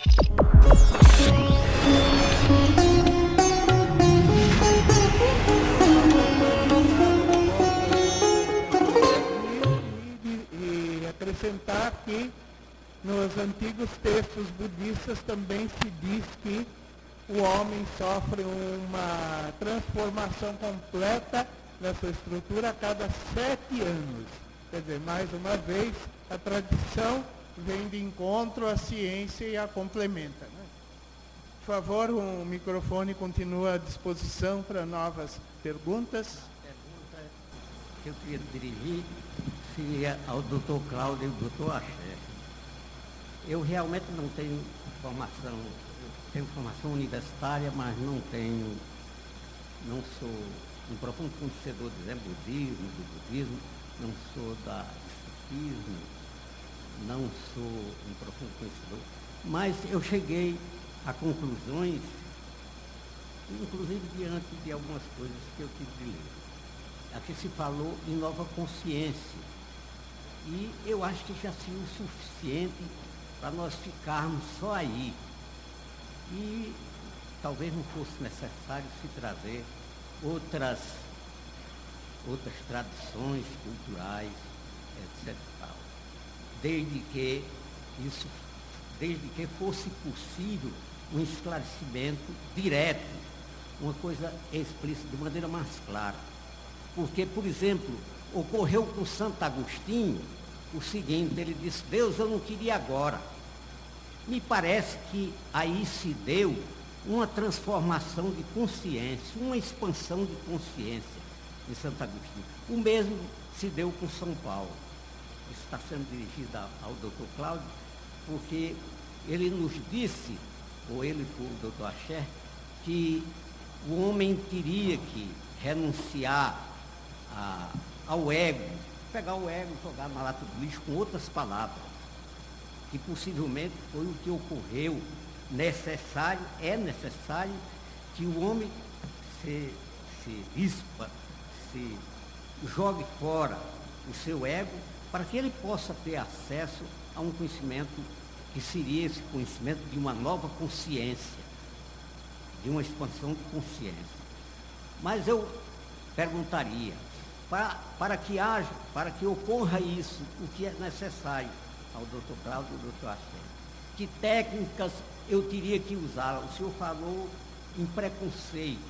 E acrescentar que nos antigos textos budistas também se diz que o homem sofre uma transformação completa da sua estrutura a cada 7 anos. Quer dizer, mais uma vez, a tradição vem de encontro à ciência e a complementa, né? Por favor, o microfone continua à disposição para novas perguntas. A pergunta que eu queria dirigir seria ao Dr. Cláudio e ao Dr. Axé. Eu realmente não tenho formação, eu tenho formação universitária, mas não sou um profundo conhecedor do Zen budismo, do budismo, não sou da sufismo, não sou um profundo conhecedor, mas eu cheguei a conclusões, inclusive diante de algumas coisas que eu tive de ler. Aqui se falou em nova consciência, e eu acho que já seria o suficiente para nós ficarmos só aí. E talvez não fosse necessário se trazer outras tradições culturais, etc. Desde que fosse possível um esclarecimento direto, uma coisa explícita, de maneira mais clara. Porque, por exemplo, ocorreu com Santo Agostinho o seguinte: ele disse, Deus, eu não queria agora. Me parece que aí se deu uma transformação de consciência, uma expansão de consciência em Santo Agostinho. O mesmo se deu com São Paulo. Isso está sendo dirigido ao Dr. Cláudio, porque ele nos disse, ou ele foi o Dr. Axé, que o homem teria que renunciar ao ego, pegar o ego e jogar na lata do lixo, com outras palavras, que possivelmente foi o que ocorreu. É necessário que o homem se ispa, se jogue fora o seu ego, para que ele possa ter acesso a um conhecimento que seria esse conhecimento de uma nova consciência, de uma expansão de consciência. Mas eu perguntaria, para que ocorra isso, o que é necessário ao Dr. Cláudio e ao Dr. Axé? Que técnicas eu teria que usar? O senhor falou em preconceito.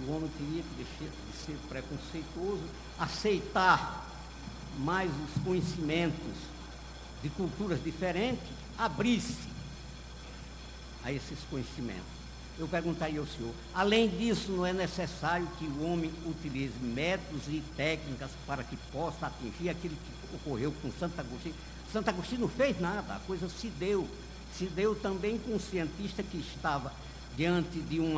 O homem teria que deixar de ser preconceituoso, aceitar mais os conhecimentos de culturas diferentes, abrir-se a esses conhecimentos. Eu perguntaria ao senhor, além disso, não é necessário que o homem utilize métodos e técnicas para que possa atingir aquilo que ocorreu com Santo Agostinho? Santo Agostinho não fez nada, a coisa se deu. Se deu também com um cientista que estava diante de um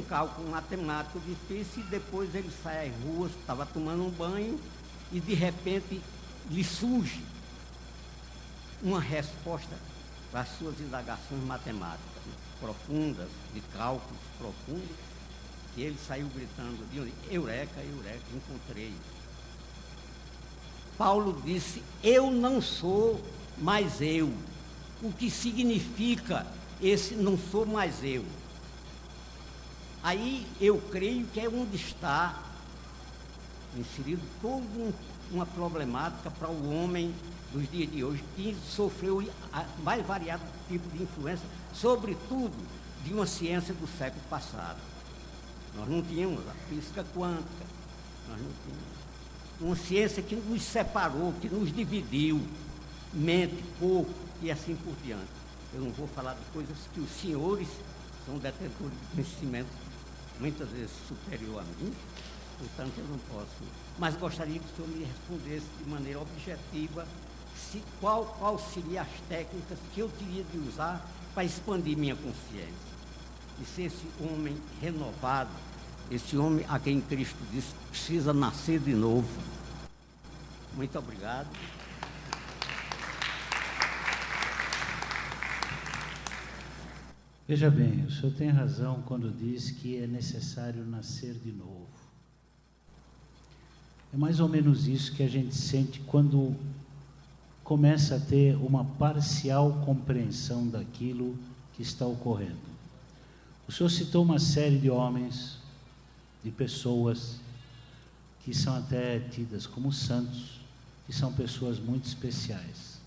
cálculo matemático difícil, e depois ele sai às ruas, estava tomando um banho, e de repente lhe surge uma resposta para as suas indagações matemáticas profundas, de cálculos profundos, que ele saiu gritando de onde? Eureka, eureka, encontrei. Paulo disse, eu não sou mais eu. O que significa esse não sou mais eu? Aí eu creio que é onde está inserido toda uma problemática para o homem dos dias de hoje, que sofreu a mais variado tipo de influência, sobretudo de uma ciência do século passado. Nós não tínhamos a física quântica, nós não tínhamos uma ciência que nos separou, que nos dividiu, mente, corpo e assim por diante. Eu não vou falar de coisas que os senhores são detentores de conhecimento muitas vezes superior a mim, portanto eu não posso. Mas gostaria que o senhor me respondesse de maneira objetiva qual seriam as técnicas que eu teria de usar para expandir minha consciência e ser esse homem renovado, esse homem a quem Cristo disse precisa nascer de novo. Muito obrigado. Veja bem, o senhor tem razão quando diz que é necessário nascer de novo. É mais ou menos isso que a gente sente quando começa a ter uma parcial compreensão daquilo que está ocorrendo. O senhor citou uma série de homens, de pessoas, que são até tidas como santos, que são pessoas muito especiais.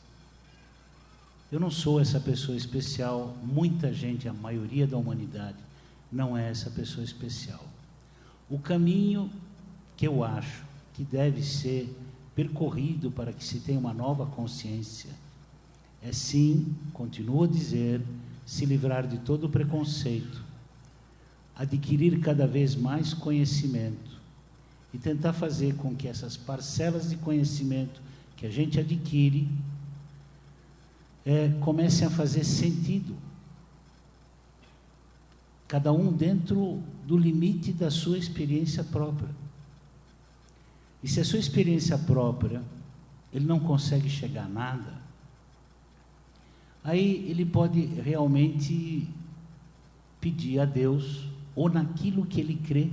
Eu não sou essa pessoa especial, muita gente, a maioria da humanidade, não é essa pessoa especial. O caminho que eu acho que deve ser percorrido para que se tenha uma nova consciência é sim, continuo a dizer, se livrar de todo o preconceito, adquirir cada vez mais conhecimento e tentar fazer com que essas parcelas de conhecimento que a gente adquire comecem a fazer sentido. Cada um dentro do limite da sua experiência própria. E se a sua experiência própria, ele não consegue chegar a nada, aí ele pode realmente pedir a Deus, ou naquilo que ele crê,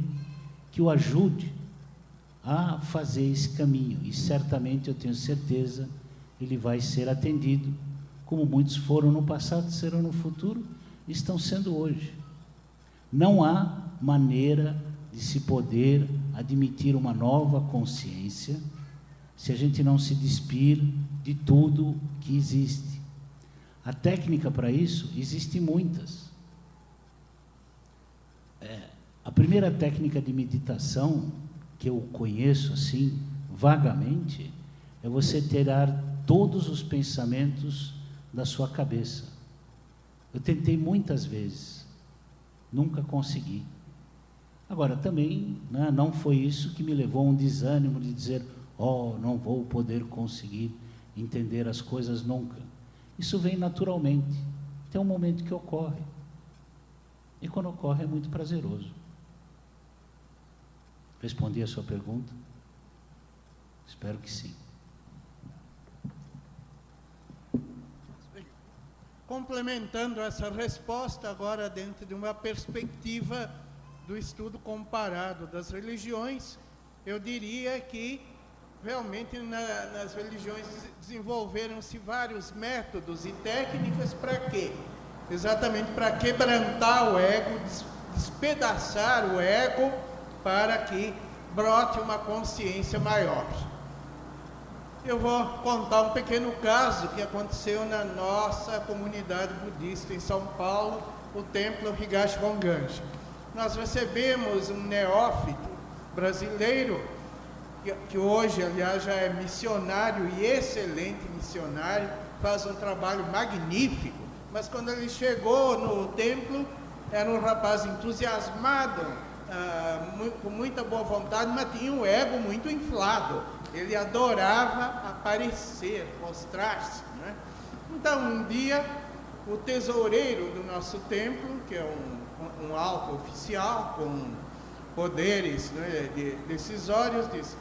que o ajude a fazer esse caminho. E certamente, eu tenho certeza, ele vai ser atendido, como muitos foram no passado, serão no futuro, e estão sendo hoje. Não há maneira de se poder admitir uma nova consciência se a gente não se despir de tudo que existe. A técnica para isso, existem muitas. A primeira técnica de meditação, que eu conheço assim, vagamente, é você tirar todos os pensamentos da sua cabeça. Eu tentei muitas vezes, nunca consegui. Agora, também, né, não foi isso que me levou a um desânimo de dizer, não vou poder conseguir entender as coisas nunca. Isso vem naturalmente. Tem um momento que ocorre. E quando ocorre é muito prazeroso. Respondi a sua pergunta? Espero que sim. Complementando essa resposta, agora dentro de uma perspectiva do estudo comparado das religiões, eu diria que realmente nas religiões desenvolveram-se vários métodos e técnicas para quê? Exatamente para quebrantar o ego, despedaçar o ego, para que brote uma consciência maior. Eu vou contar um pequeno caso que aconteceu na nossa comunidade budista em São Paulo, o templo Higashi Honganji. Nós recebemos um neófito brasileiro, que hoje, aliás, já é missionário e excelente missionário, faz um trabalho magnífico, mas quando ele chegou no templo, era um rapaz entusiasmado, com muita boa vontade, mas tinha um ego muito inflado. Ele adorava aparecer, mostrar-se, né? Então, um dia, o tesoureiro do nosso templo, que é um alto oficial com poderes, né, decisórios, disse: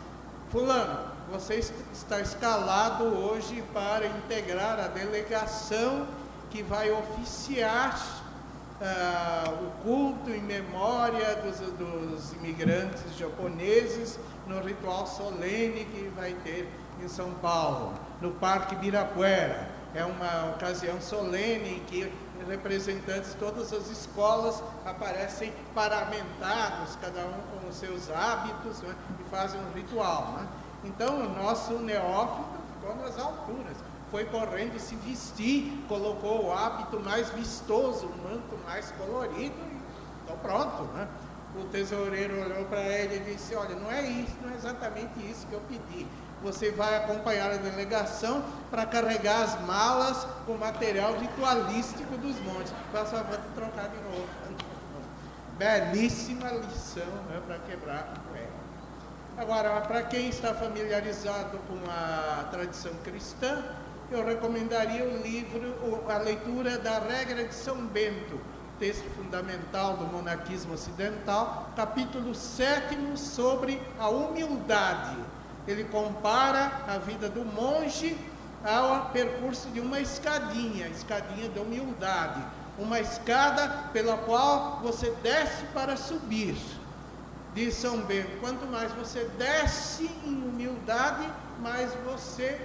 fulano, você está escalado hoje para integrar a delegação que vai oficiar o culto em memória dos imigrantes japoneses no ritual solene que vai ter em São Paulo, no Parque Ibirapuera. É uma ocasião solene em que representantes de todas as escolas aparecem paramentados, cada um com os seus hábitos, né, e fazem um ritual, né? Então, o nosso neófito ficou nas alturas, foi correndo se vestir, colocou o hábito mais vistoso, o manto mais colorido, e então pronto, né? O tesoureiro olhou para ele e disse: olha, não é isso, não é exatamente isso que eu pedi. Você vai acompanhar a delegação para carregar as malas com material ritualístico dos montes. Faça a favor de trocar de novo. Belíssima lição, né, para quebrar o ego. Agora, para quem está familiarizado com a tradição cristã, eu recomendaria o livro, a leitura da Regra de São Bento, texto fundamental do monaquismo ocidental, capítulo 7 sobre a humildade. Ele compara a vida do monge ao percurso de uma escadinha da humildade, uma escada pela qual você desce para subir. Diz São Bento: quanto mais você desce em humildade, mais você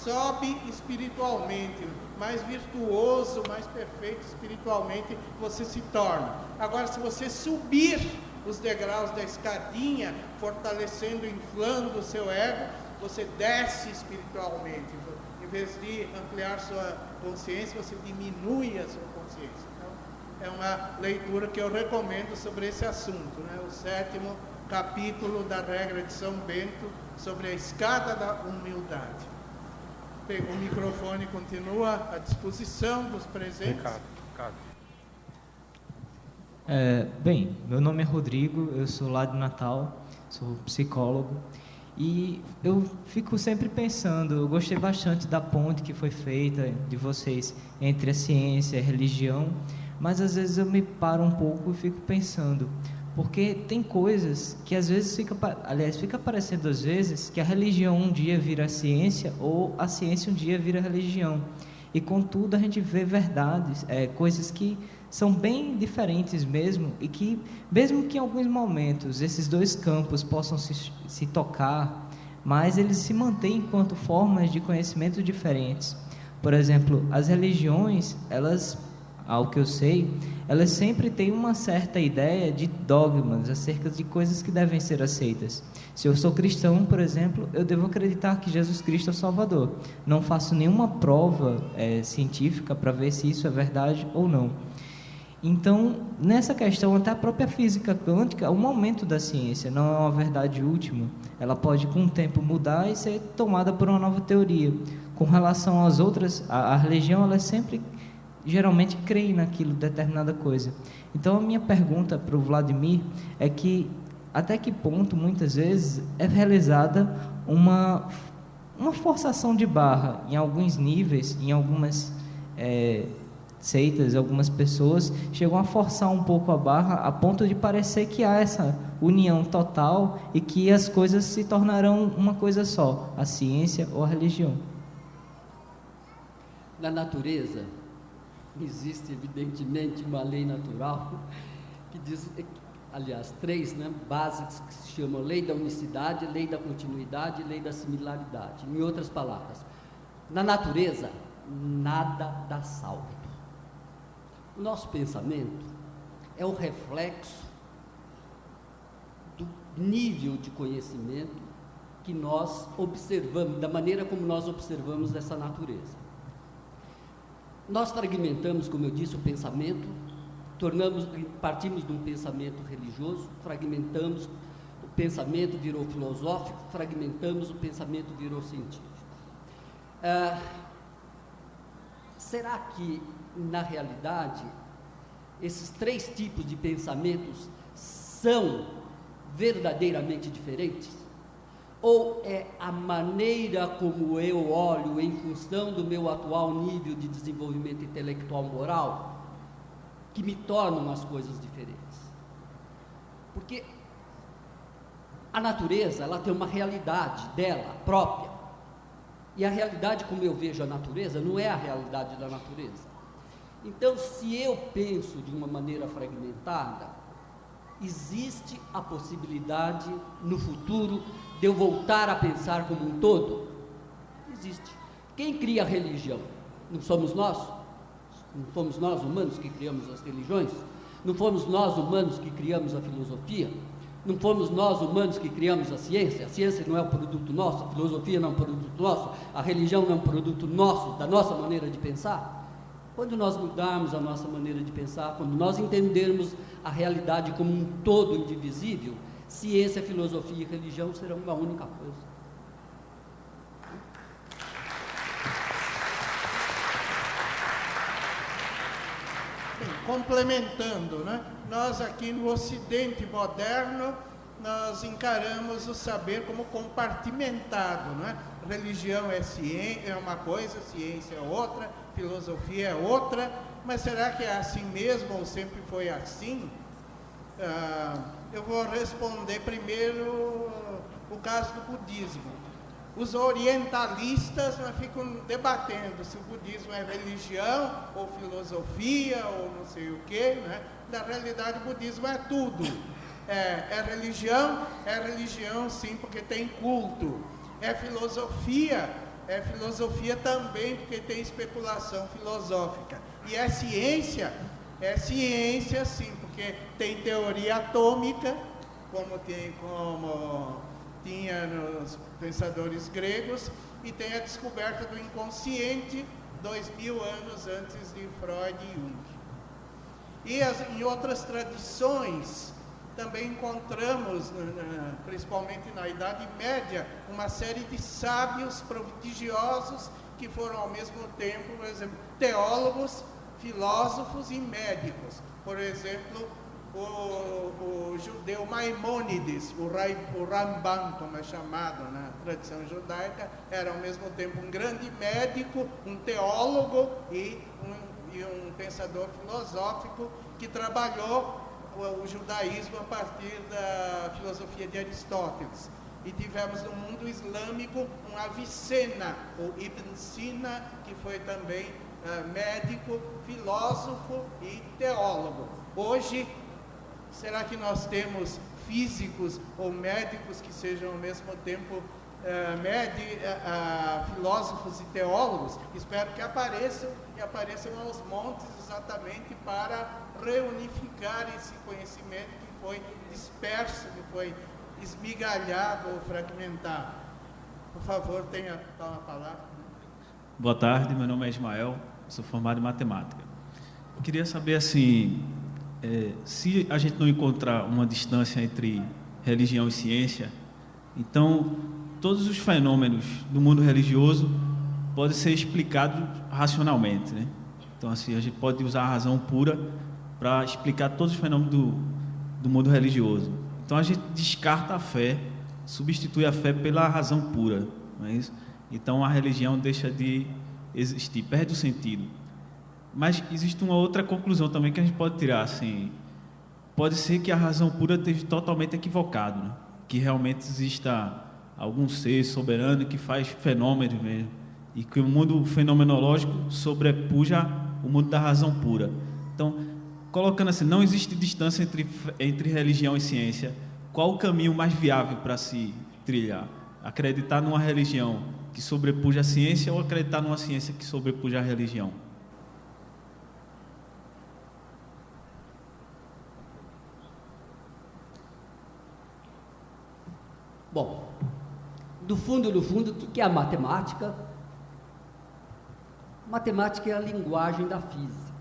sobe espiritualmente, mais virtuoso, mais perfeito espiritualmente você se torna. Agora, se você subir os degraus da escadinha, fortalecendo, inflando o seu ego, você desce espiritualmente. Em vez de ampliar sua consciência, você diminui a sua consciência. Então, é uma leitura que eu recomendo sobre esse assunto, né? O 7º capítulo da regra de São Bento sobre a escada da humildade. O microfone continua à disposição dos presentes. Ricardo. Bem, meu nome é Rodrigo, eu sou lá de Natal, sou psicólogo, e eu fico sempre pensando, eu gostei bastante da ponte que foi feita de vocês entre a ciência e a religião, mas às vezes eu me paro um pouco e fico pensando, porque tem coisas que às vezes fica parecendo às vezes que a religião um dia vira ciência ou a ciência um dia vira religião, e contudo a gente vê verdades, coisas que são bem diferentes mesmo, e que mesmo que em alguns momentos esses dois campos possam se tocar, mas eles se mantêm enquanto formas de conhecimento diferentes. Por exemplo, as religiões, elas, ao que eu sei, elas sempre têm uma certa ideia de dogmas acerca de coisas que devem ser aceitas. Se eu sou cristão, por exemplo, eu devo acreditar que Jesus Cristo é o Salvador. Não faço nenhuma prova científica para ver se isso é verdade ou não. Então, nessa questão, até a própria física quântica é um momento da ciência, não é uma verdade última. Ela pode, com o tempo, mudar e ser tomada por uma nova teoria. Com relação às outras, a religião, ela sempre, geralmente, crê naquilo, determinada coisa. Então, a minha pergunta para o Vladimir é que, até que ponto, muitas vezes, é realizada uma forçação de barra em alguns níveis, em algumas seitas, algumas pessoas chegam a forçar um pouco a barra a ponto de parecer que há essa união total e que as coisas se tornarão uma coisa só, a ciência ou a religião. Na natureza existe evidentemente uma lei natural que diz, aliás, 3, né, básicas, que se chamam lei da unicidade, lei da continuidade e lei da similaridade. Em outras palavras, na natureza nada dá salto. O nosso pensamento é o reflexo do nível de conhecimento que nós observamos, da maneira como nós observamos essa natureza. Nós fragmentamos, como eu disse, o pensamento, partimos de um pensamento religioso, fragmentamos, o pensamento virou filosófico, fragmentamos, o pensamento virou científico. Será que, na realidade, esses 3 tipos de pensamentos são verdadeiramente diferentes? Ou é a maneira como eu olho em função do meu atual nível de desenvolvimento intelectual moral que me tornam as coisas diferentes? Porque a natureza, ela tem uma realidade dela própria, e a realidade como eu vejo a natureza não é a realidade da natureza. Então, se eu penso de uma maneira fragmentada, existe a possibilidade no futuro de eu voltar a pensar como um todo? Existe. Quem cria a religião? Não somos nós? Não fomos nós humanos que criamos as religiões? Não fomos nós humanos que criamos a filosofia? Não fomos nós humanos que criamos a ciência? A ciência não é um produto nosso, a filosofia não é um produto nosso, a religião não é um produto nosso, da nossa maneira de pensar? Quando nós mudarmos a nossa maneira de pensar, quando nós entendermos a realidade como um todo indivisível, ciência, filosofia e religião serão uma única coisa. Complementando, né? Nós aqui no Ocidente moderno, nós encaramos o saber como compartimentado, né? Religião é ciência, é uma coisa, ciência é outra, filosofia é outra, mas será que é assim mesmo ou sempre foi assim? Eu vou responder primeiro o caso do budismo. Os orientalistas ficam debatendo se o budismo é religião ou filosofia ou não sei o que, né? Na realidade o budismo é tudo. É religião sim, porque tem culto. É filosofia, é filosofia também, porque tem especulação filosófica. E é ciência sim, porque tem teoria atômica, como tinha nos pensadores gregos, e tem a descoberta do inconsciente 2000 anos antes de Freud e Jung. E em outras tradições, também encontramos, principalmente na Idade Média, uma série de sábios prodigiosos que foram ao mesmo tempo, por exemplo, teólogos, filósofos e médicos. Por exemplo, o judeu Maimônides, o Rambam, como é chamado na tradição judaica, era ao mesmo tempo um grande médico, um teólogo e um pensador filosófico que trabalhou o judaísmo a partir da filosofia de Aristóteles. E tivemos no mundo islâmico um Avicena, o Ibn Sina, que foi também médico, filósofo e teólogo. Hoje, será que nós temos físicos ou médicos que sejam ao mesmo tempo filósofos e teólogos? Espero que apareçam aos montes, exatamente para reunificar esse conhecimento que foi disperso, que foi esmigalhado ou fragmentado. Por favor, toma a palavra. Boa tarde, meu nome é Ismael, sou formado em matemática. Eu queria saber, assim, se a gente não encontrar uma distância entre religião e ciência, então todos os fenômenos do mundo religioso podem ser explicados racionalmente, né? Então, assim, a gente pode usar a razão pura para explicar todos os fenômenos do mundo religioso. Então, a gente descarta a fé, substitui a fé pela razão pura, não é isso? Então, a religião deixa de existir, perde o sentido. Mas existe uma outra conclusão também que a gente pode tirar, assim, pode ser que a razão pura esteja totalmente equivocada, né? Que realmente exista algum ser soberano que faz fenômenos mesmo, e que o mundo fenomenológico sobrepuja o mundo da razão pura. Então, colocando assim, não existe distância entre religião e ciência. Qual o caminho mais viável para se trilhar? Acreditar numa religião que sobrepuja a ciência ou acreditar numa ciência que sobrepuja a religião? Bom, do fundo, o que é a matemática? Matemática é a linguagem da física.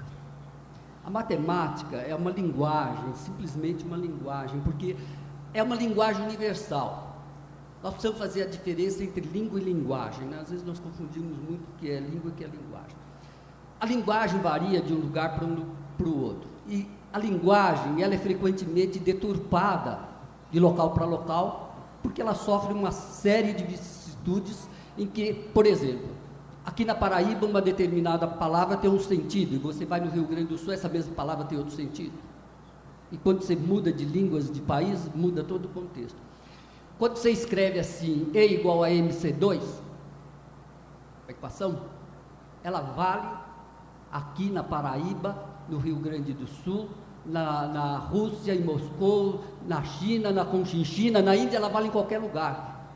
A matemática é uma linguagem, simplesmente uma linguagem, porque é uma linguagem universal. Nós precisamos fazer a diferença entre língua e linguagem, né? Às vezes nós confundimos muito o que é língua e o que é linguagem. A linguagem varia de um lugar para o outro. E a linguagem, ela é frequentemente deturpada de local para local, porque ela sofre uma série de vicissitudes em que, por exemplo, aqui na Paraíba uma determinada palavra tem um sentido, e você vai no Rio Grande do Sul, essa mesma palavra tem outro sentido. E quando você muda de línguas, de país, muda todo o contexto. Quando você escreve assim, E igual a MC2, a equação, ela vale aqui na Paraíba, no Rio Grande do Sul, na Rússia, em Moscou, na China, na Conchinchina, na Índia, ela vale em qualquer lugar.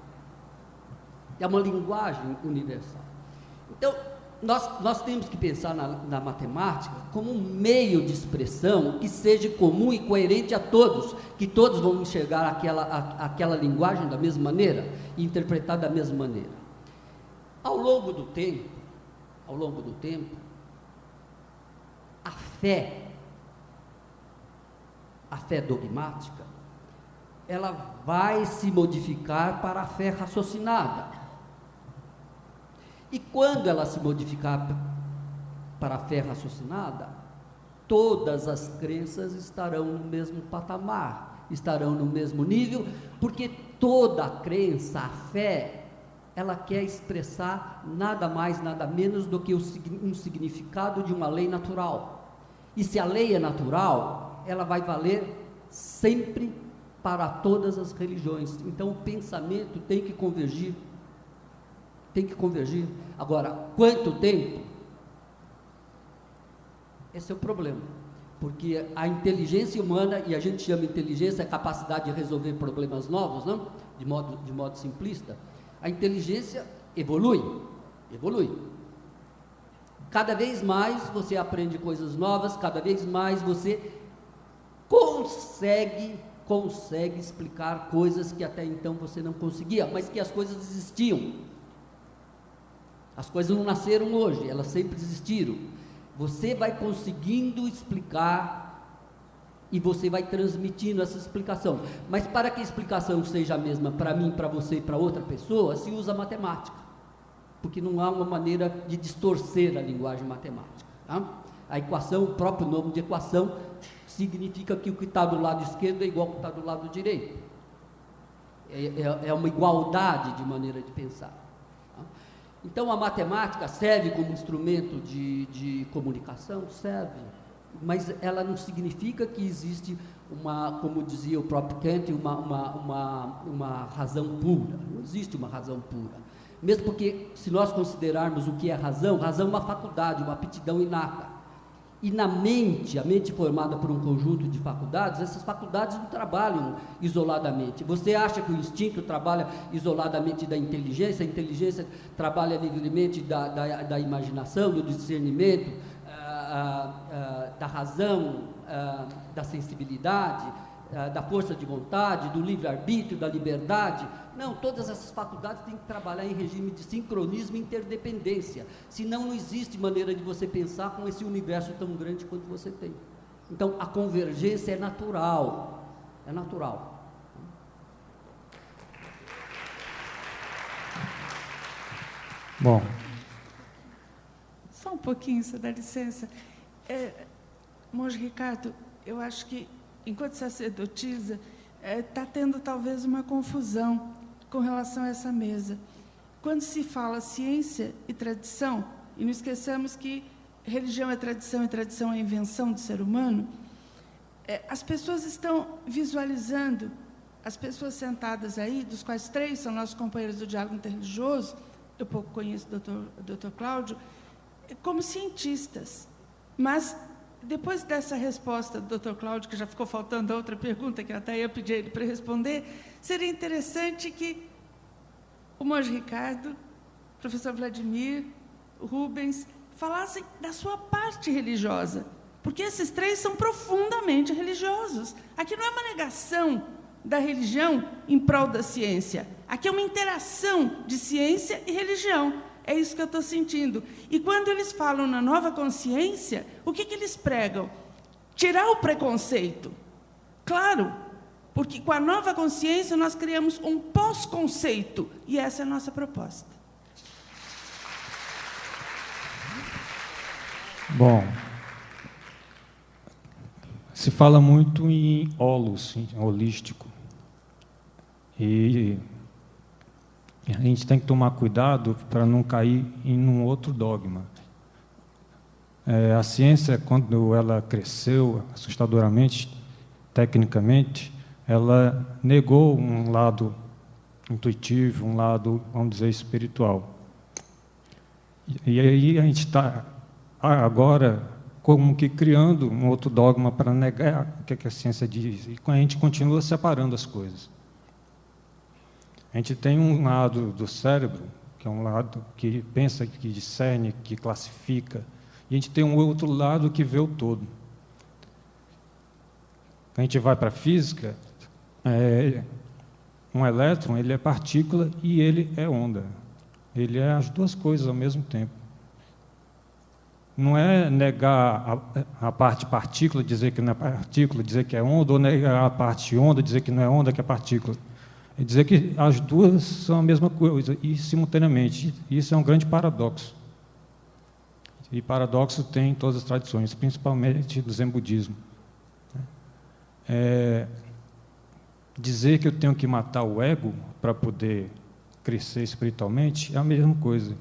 É uma linguagem universal. Então, nós temos que pensar na matemática como um meio de expressão que seja comum e coerente a todos, que todos vão enxergar aquela linguagem da mesma maneira e interpretar da mesma maneira. Ao longo do tempo, a fé dogmática, ela vai se modificar para a fé raciocinada. E quando ela se modificar para a fé raciocinada, todas as crenças estarão no mesmo patamar, estarão no mesmo nível, porque toda crença, a fé, ela quer expressar nada mais, nada menos do que um significado de uma lei natural. E se a lei é natural, ela vai valer sempre para todas as religiões. Então o pensamento tem que convergir. Agora, quanto tempo? Esse é o problema, porque a inteligência humana, e a gente chama inteligência a capacidade de resolver problemas novos, não? De modo simplista, a inteligência evolui, Evolui. Cada vez mais você aprende coisas novas, cada vez mais você consegue explicar coisas que até então você não conseguia, mas que as coisas existiam. As coisas não nasceram hoje, elas sempre existiram. Você vai conseguindo explicar e você vai transmitindo essa explicação. Mas para que a explicação seja a mesma para mim, para você e para outra pessoa, se usa matemática. Porque não há uma maneira de distorcer a linguagem matemática. Tá? A equação, o próprio nome de equação, significa que o que está do lado esquerdo é igual ao que está do lado direito. É uma igualdade de maneira de pensar. Tá? Então, a matemática serve como instrumento de comunicação? Serve. Mas ela não significa que existe como dizia o próprio Kant, uma razão pura. Não existe uma razão pura. Mesmo porque, se nós considerarmos o que é razão é uma faculdade, uma aptidão inata. E na mente, a mente formada por um conjunto de faculdades, essas faculdades não trabalham isoladamente. Você acha que o instinto trabalha isoladamente da inteligência, a inteligência trabalha livremente da imaginação, do discernimento, da razão, da sensibilidade, da força de vontade, do livre-arbítrio, da liberdade? Não, todas essas faculdades têm que trabalhar em regime de sincronismo e interdependência, senão não existe maneira de você pensar com esse universo tão grande quanto você tem. Então, a convergência é natural, Bom. Só um pouquinho, se dá licença. Monge Ricardo, eu acho que, enquanto sacerdotisa, está tendo talvez uma confusão com relação a essa mesa. Quando se fala ciência e tradição, e não esqueçamos que religião é tradição e tradição é invenção do ser humano, as pessoas estão visualizando, as pessoas sentadas aí, dos quais 3 são nossos companheiros do diálogo interreligioso, eu pouco conheço o doutor Cláudio, como cientistas. Mas, depois dessa resposta do Dr. Cláudio, que já ficou faltando a outra pergunta, que eu até ia pedir ele para responder, seria interessante que o Monge Ricardo, o professor Vladimir, o Rubens, falassem da sua parte religiosa, porque esses 3 são profundamente religiosos. Aqui não é uma negação da religião em prol da ciência, aqui é uma interação de ciência e religião. É isso que eu estou sentindo. E quando eles falam na nova consciência, o que eles pregam? Tirar o preconceito. Claro, porque com a nova consciência nós criamos um pós-conceito. E essa é a nossa proposta. Bom, se fala muito em holos, em holístico. E a gente tem que tomar cuidado para não cair em um outro dogma. A ciência, quando ela cresceu assustadoramente, tecnicamente, ela negou um lado intuitivo, um lado, vamos dizer, espiritual. E aí a gente está agora como que criando um outro dogma para negar o que a ciência diz. E a gente continua separando as coisas. A gente tem um lado do cérebro, que é um lado que pensa, que discerne, que classifica, e a gente tem um outro lado que vê o todo. A gente vai para a física, um elétron ele é partícula e ele é onda. Ele é as duas coisas ao mesmo tempo. Não é negar a parte partícula, dizer que não é partícula, dizer que é onda, ou negar a parte onda, dizer que não é onda, que é partícula. É dizer que as duas são a mesma coisa, e simultaneamente. Isso é um grande paradoxo. E paradoxo tem em todas as tradições, principalmente do Zen budismo. Dizer que eu tenho que matar o ego para poder crescer espiritualmente é a mesma coisa.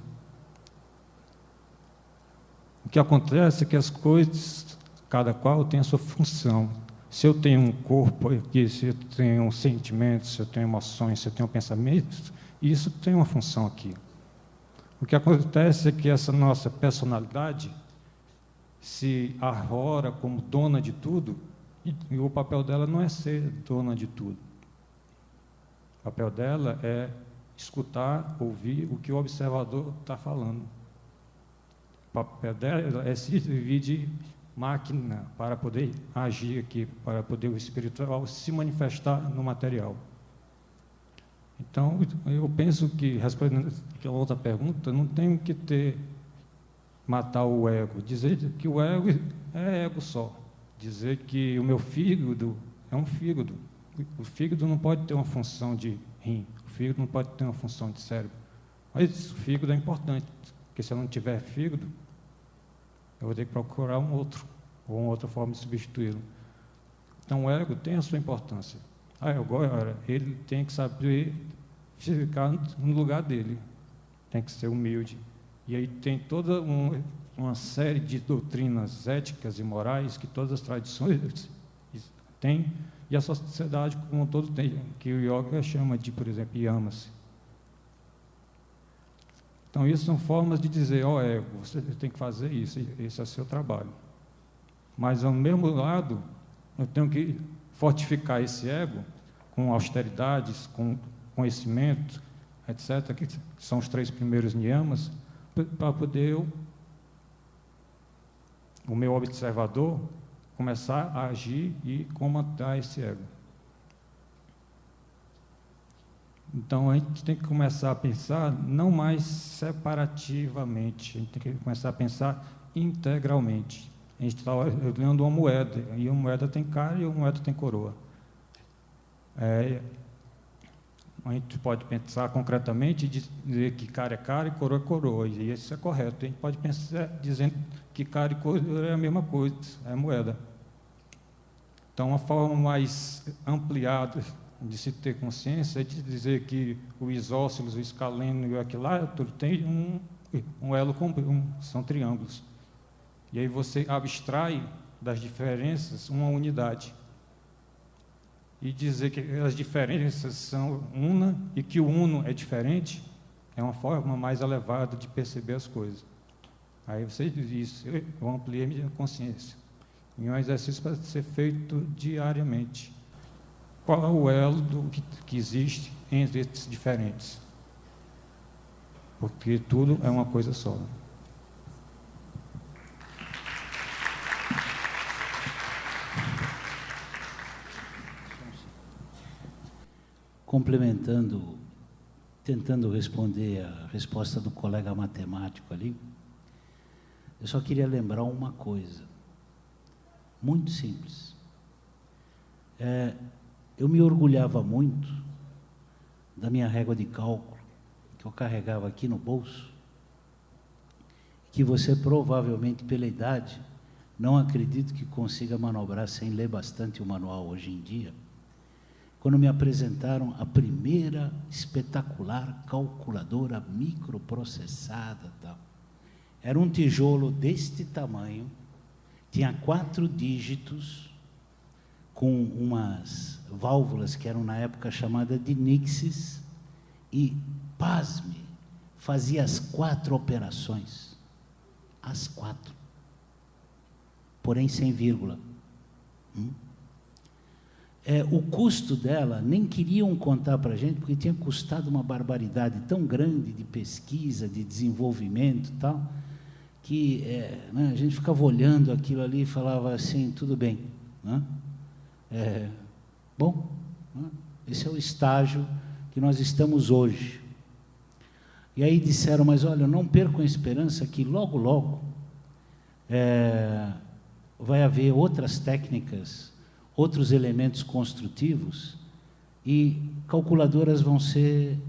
O que acontece é que as coisas, cada qual tem a sua função. Se eu tenho um corpo aqui, se eu tenho sentimentos, se eu tenho emoções, se eu tenho pensamentos, isso tem uma função aqui. O que acontece é que essa nossa personalidade se arvora como dona de tudo, e o papel dela não é ser dona de tudo. O papel dela é escutar, ouvir o que o observador está falando. O papel dela é servir de máquina para poder agir aqui, para poder o espiritual se manifestar no material. Então, eu penso que, respondendo aquela outra pergunta, não tem que matar o ego, dizer que o ego é ego só, dizer que o meu fígado é um fígado. O fígado não pode ter uma função de rim, o fígado não pode ter uma função de cérebro. Mas o fígado é importante, porque se eu não tiver fígado, eu vou ter que procurar um outro, ou uma outra forma de substituí-lo. Então, o ego tem a sua importância. Agora, ele tem que saber ficar no lugar dele, tem que ser humilde. E aí tem toda uma série de doutrinas éticas e morais que todas as tradições têm, e a sociedade como um todo tem, que o yoga chama de, por exemplo, yamas. Então, isso são formas de dizer, ego, você tem que fazer isso, esse é o seu trabalho. Mas, ao mesmo lado, eu tenho que fortificar esse ego com austeridades, com conhecimento, etc., que são os 3 primeiros niyamas, para poder o meu observador começar a agir e comandar esse ego. Então, a gente tem que começar a pensar não mais separativamente, a gente tem que começar a pensar integralmente. A gente está olhando uma moeda, e uma moeda tem cara e uma moeda tem coroa. A gente pode pensar concretamente e dizer que cara é cara e coroa é coroa, e isso é correto. A gente pode pensar dizendo que cara e coroa é a mesma coisa, é moeda. Então, uma forma mais ampliada de se ter consciência é de dizer que o isósceles, o escaleno e o equilátero tem um elo comum, são triângulos. E aí você abstrai das diferenças uma unidade. E dizer que as diferenças são una e que o uno é diferente é uma forma mais elevada de perceber as coisas. Aí você diz isso, eu ampliei a minha consciência. E um exercício para ser feito diariamente. Qual é o elo que existe entre esses diferentes? Porque tudo é uma coisa só. Complementando, tentando responder a resposta do colega matemático ali, eu só queria lembrar uma coisa, muito simples. Eu me orgulhava muito da minha régua de cálculo, que eu carregava aqui no bolso, que você provavelmente, pela idade, não acredito que consiga manobrar sem ler bastante o manual hoje em dia. Quando me apresentaram a primeira espetacular calculadora microprocessada, tal. Era um tijolo deste tamanho, tinha 4 dígitos, com umas válvulas que eram na época chamadas de nixes, e, pasme, fazia as 4 operações, as 4, porém sem vírgula. O custo dela, nem queriam contar para a gente, porque tinha custado uma barbaridade tão grande de pesquisa, de desenvolvimento e tal, que a gente ficava olhando aquilo ali e falava assim, tudo bem, né? Bom, né? Esse é o estágio que nós estamos hoje. E aí disseram, mas olha, não percam a esperança que logo, logo vai haver outras técnicas, outros elementos construtivos, e calculadoras vão ser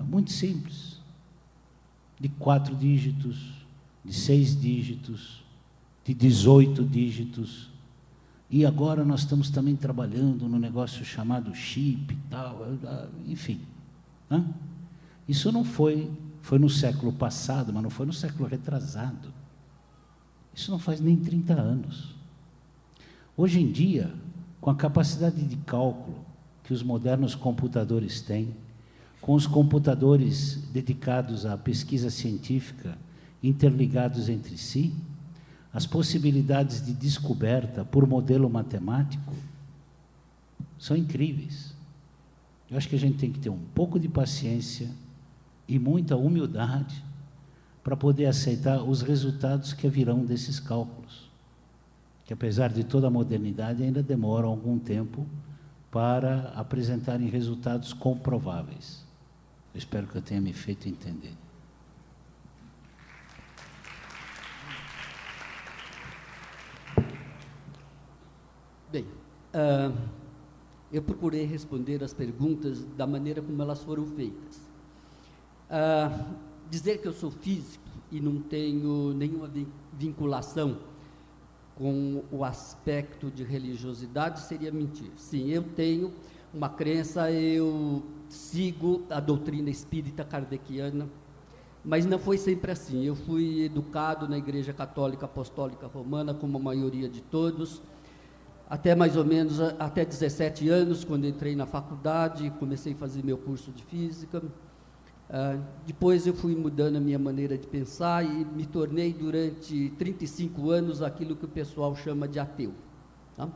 muito simples, de 4 dígitos, de 6 dígitos, de 18 dígitos, e agora nós estamos também trabalhando no negócio chamado chip e tal, enfim. Né? Isso não foi no século passado, mas não foi no século retrasado. Isso não faz nem 30 anos. Hoje em dia, com a capacidade de cálculo que os modernos computadores têm, com os computadores dedicados à pesquisa científica, interligados entre si, as possibilidades de descoberta por modelo matemático são incríveis. Eu acho que a gente tem que ter um pouco de paciência e muita humildade para poder aceitar os resultados que virão desses cálculos, que apesar de toda a modernidade ainda demoram algum tempo para apresentarem resultados comprováveis. Eu espero que eu tenha me feito entender. Bem, eu procurei responder as perguntas da maneira como elas foram feitas. Dizer que eu sou físico e não tenho nenhuma vinculação com o aspecto de religiosidade seria mentir. Sim, eu tenho uma crença, eu sigo a doutrina espírita kardeciana, mas não foi sempre assim. Eu fui educado na Igreja Católica Apostólica Romana, como a maioria de todos, até mais ou menos, até 17 anos, quando entrei na faculdade, comecei a fazer meu curso de física. Depois eu fui mudando a minha maneira de pensar e me tornei, durante 35 anos, aquilo que o pessoal chama de ateu. Tá?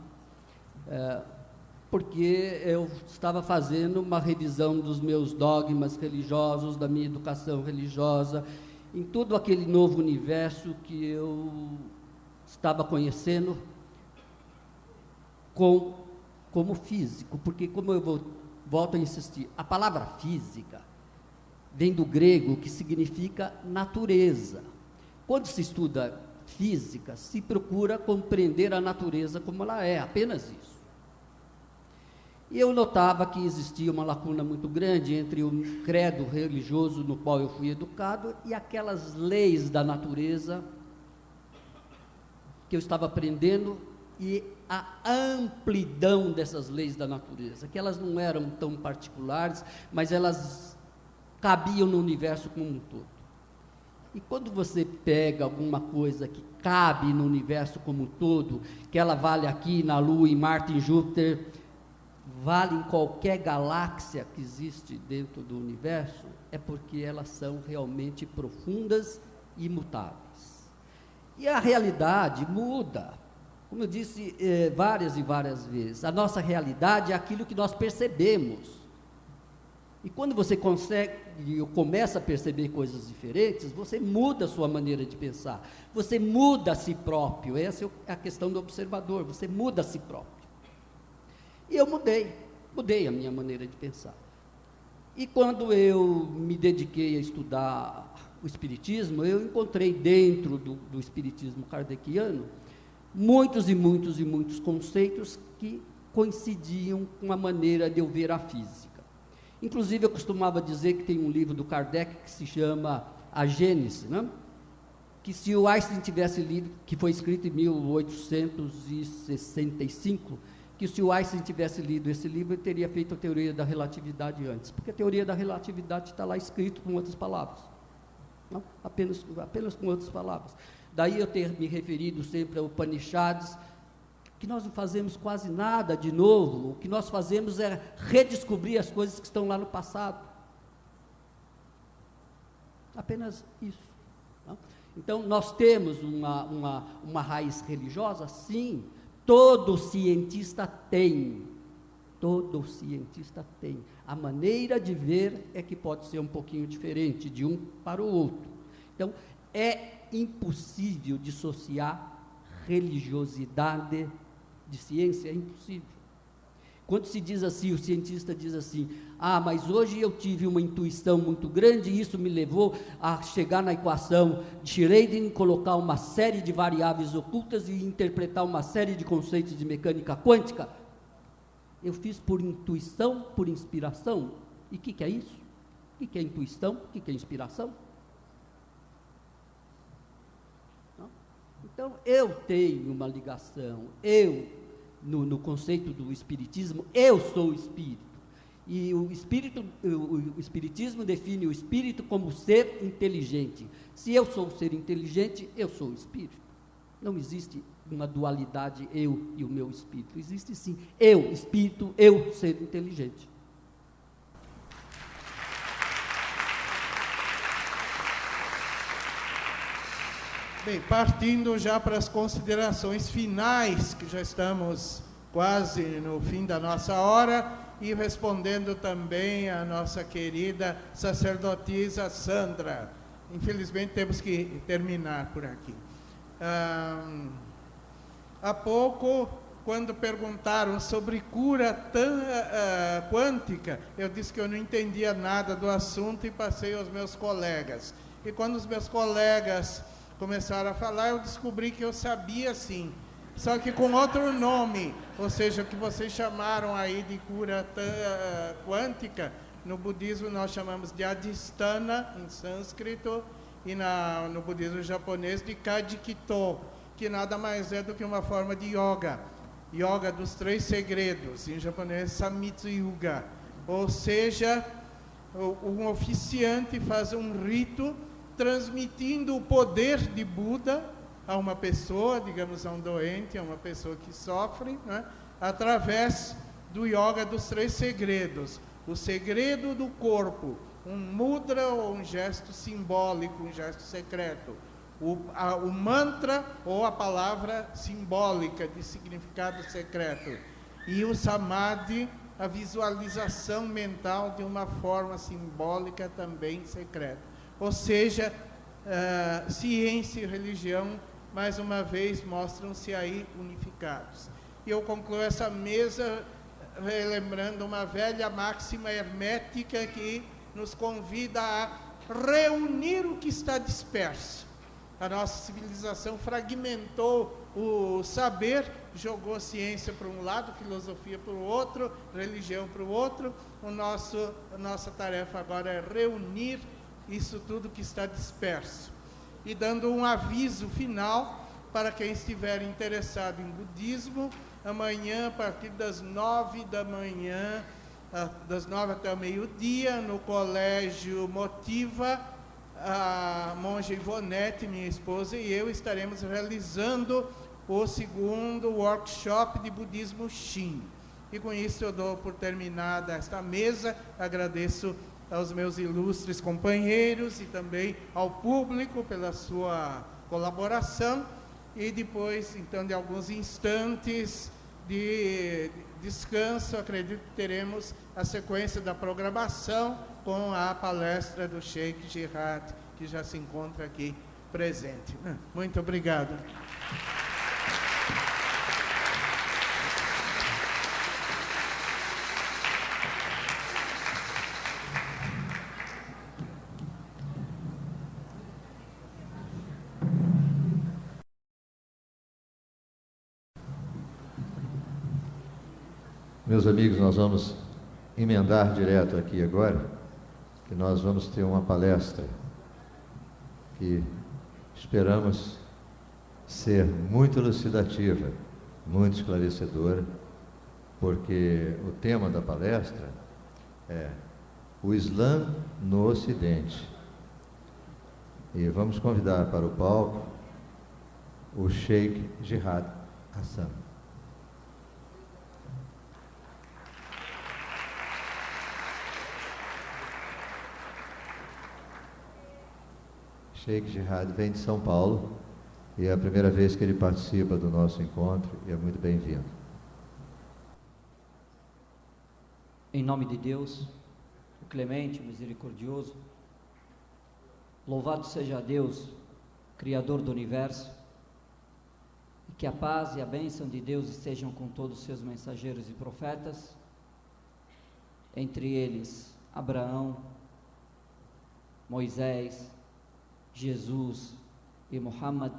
Porque eu estava fazendo uma revisão dos meus dogmas religiosos, da minha educação religiosa, em todo aquele novo universo que eu estava conhecendo como físico, porque, como eu volto a insistir, a palavra física vem do grego, que significa natureza. Quando se estuda física, se procura compreender a natureza como ela é, apenas isso. E eu notava que existia uma lacuna muito grande entre o credo religioso no qual eu fui educado e aquelas leis da natureza que eu estava aprendendo, e a amplidão dessas leis da natureza, que elas não eram tão particulares, mas elas cabiam no universo como um todo. E quando você pega alguma coisa que cabe no universo como um todo, que ela vale aqui na Lua, em Marte, em Júpiter, vale em qualquer galáxia que existe dentro do universo, é porque elas são realmente profundas e imutáveis. E a realidade muda. Como eu disse várias e várias vezes, a nossa realidade é aquilo que nós percebemos. E quando você começa a perceber coisas diferentes, você muda a sua maneira de pensar, você muda a si próprio. Essa é a questão do observador, você muda a si próprio. E eu mudei a minha maneira de pensar. E quando eu me dediquei a estudar o Espiritismo, eu encontrei dentro do Espiritismo kardeciano muitos e muitos e muitos conceitos que coincidiam com a maneira de eu ver a física. Inclusive, eu costumava dizer que tem um livro do Kardec que se chama A Gênese, né? Que se o Einstein tivesse lido, que foi escrito em 1865, que se o Einstein tivesse lido esse livro, ele teria feito a teoria da relatividade antes, porque a teoria da relatividade está lá escrito com outras palavras, não? Apenas com outras palavras. Daí eu ter me referido sempre ao Upanishads, que nós não fazemos quase nada de novo, o que nós fazemos é redescobrir as coisas que estão lá no passado. Apenas isso. Não? Então, nós temos uma raiz religiosa? Sim, todo cientista tem. Todo cientista tem. A maneira de ver é que pode ser um pouquinho diferente de um para o outro. Então, é impossível dissociar religiosidade de ciência, é impossível. Quando se diz assim, o cientista diz assim, mas hoje eu tive uma intuição muito grande e isso me levou a chegar na equação de Schrödinger, colocar uma série de variáveis ocultas e interpretar uma série de conceitos de mecânica quântica. Eu fiz por intuição, por inspiração. E o que é isso? O que é intuição? O que é inspiração? Então, eu tenho uma ligação, no conceito do Espiritismo, eu sou o Espírito. E o Espiritismo define o Espírito como ser inteligente. Se eu sou o ser inteligente, eu sou o Espírito. Não existe uma dualidade, eu e o meu Espírito. Existe sim, eu, Espírito, eu, ser inteligente. Bem, partindo já para as considerações finais, que já estamos quase no fim da nossa hora, e respondendo também a nossa querida sacerdotisa Sandra. Infelizmente temos que terminar por aqui. Há pouco, quando perguntaram sobre cura quântica, eu disse que eu não entendia nada do assunto e passei aos meus colegas. E quando os meus colegas começaram a falar, eu descobri que eu sabia sim, só que com outro nome, ou seja, o que vocês chamaram aí de cura quântica, no budismo nós chamamos de Adhisthana, em sânscrito, e no budismo japonês de Kajikito, que nada mais é do que uma forma de yoga. Yoga dos 3 segredos, em japonês Samitsu Yuga. Ou seja, um oficiante faz um rito transmitindo o poder de Buda a uma pessoa, digamos a um doente, a uma pessoa que sofre, né, através do yoga dos 3 segredos. O segredo do corpo, um mudra ou um gesto simbólico, um gesto secreto. O mantra ou a palavra simbólica de significado secreto. E o samadhi, a visualização mental de uma forma simbólica também secreta. Ou seja, ciência e religião, mais uma vez, mostram-se aí unificados. E eu concluo essa mesa relembrando uma velha máxima hermética que nos convida a reunir o que está disperso. A nossa civilização fragmentou o saber, jogou a ciência para um lado, filosofia para o outro, religião para o outro. A nossa tarefa agora é reunir isso tudo que está disperso. E dando um aviso final para quem estiver interessado em budismo, amanhã, a partir das 9 da manhã, das 9 até o meio-dia, no Colégio Motiva, a monja Ivonete, minha esposa, e eu estaremos realizando o 2º workshop de budismo Shin. E com isso eu dou por terminada esta mesa, agradeço aos meus ilustres companheiros e também ao público pela sua colaboração, e depois, então, de alguns instantes de descanso, acredito que teremos a sequência da programação com a palestra do Sheikh Jihad, que já se encontra aqui presente. Muito obrigado. Meus amigos, nós vamos emendar direto aqui agora, que nós vamos ter uma palestra que esperamos ser muito elucidativa, muito esclarecedora, porque o tema da palestra é o Islã no Ocidente. E vamos convidar para o palco o Sheikh Jihad Hassan. Sheikh Jihad vem de São Paulo e é a primeira vez que ele participa do nosso encontro e é muito bem-vindo. Em nome de Deus, o clemente, o misericordioso, louvado seja Deus, Criador do Universo, e que a paz e a bênção de Deus estejam com todos os seus mensageiros e profetas, entre eles Abraão, Moisés, Jesus e Muhammad,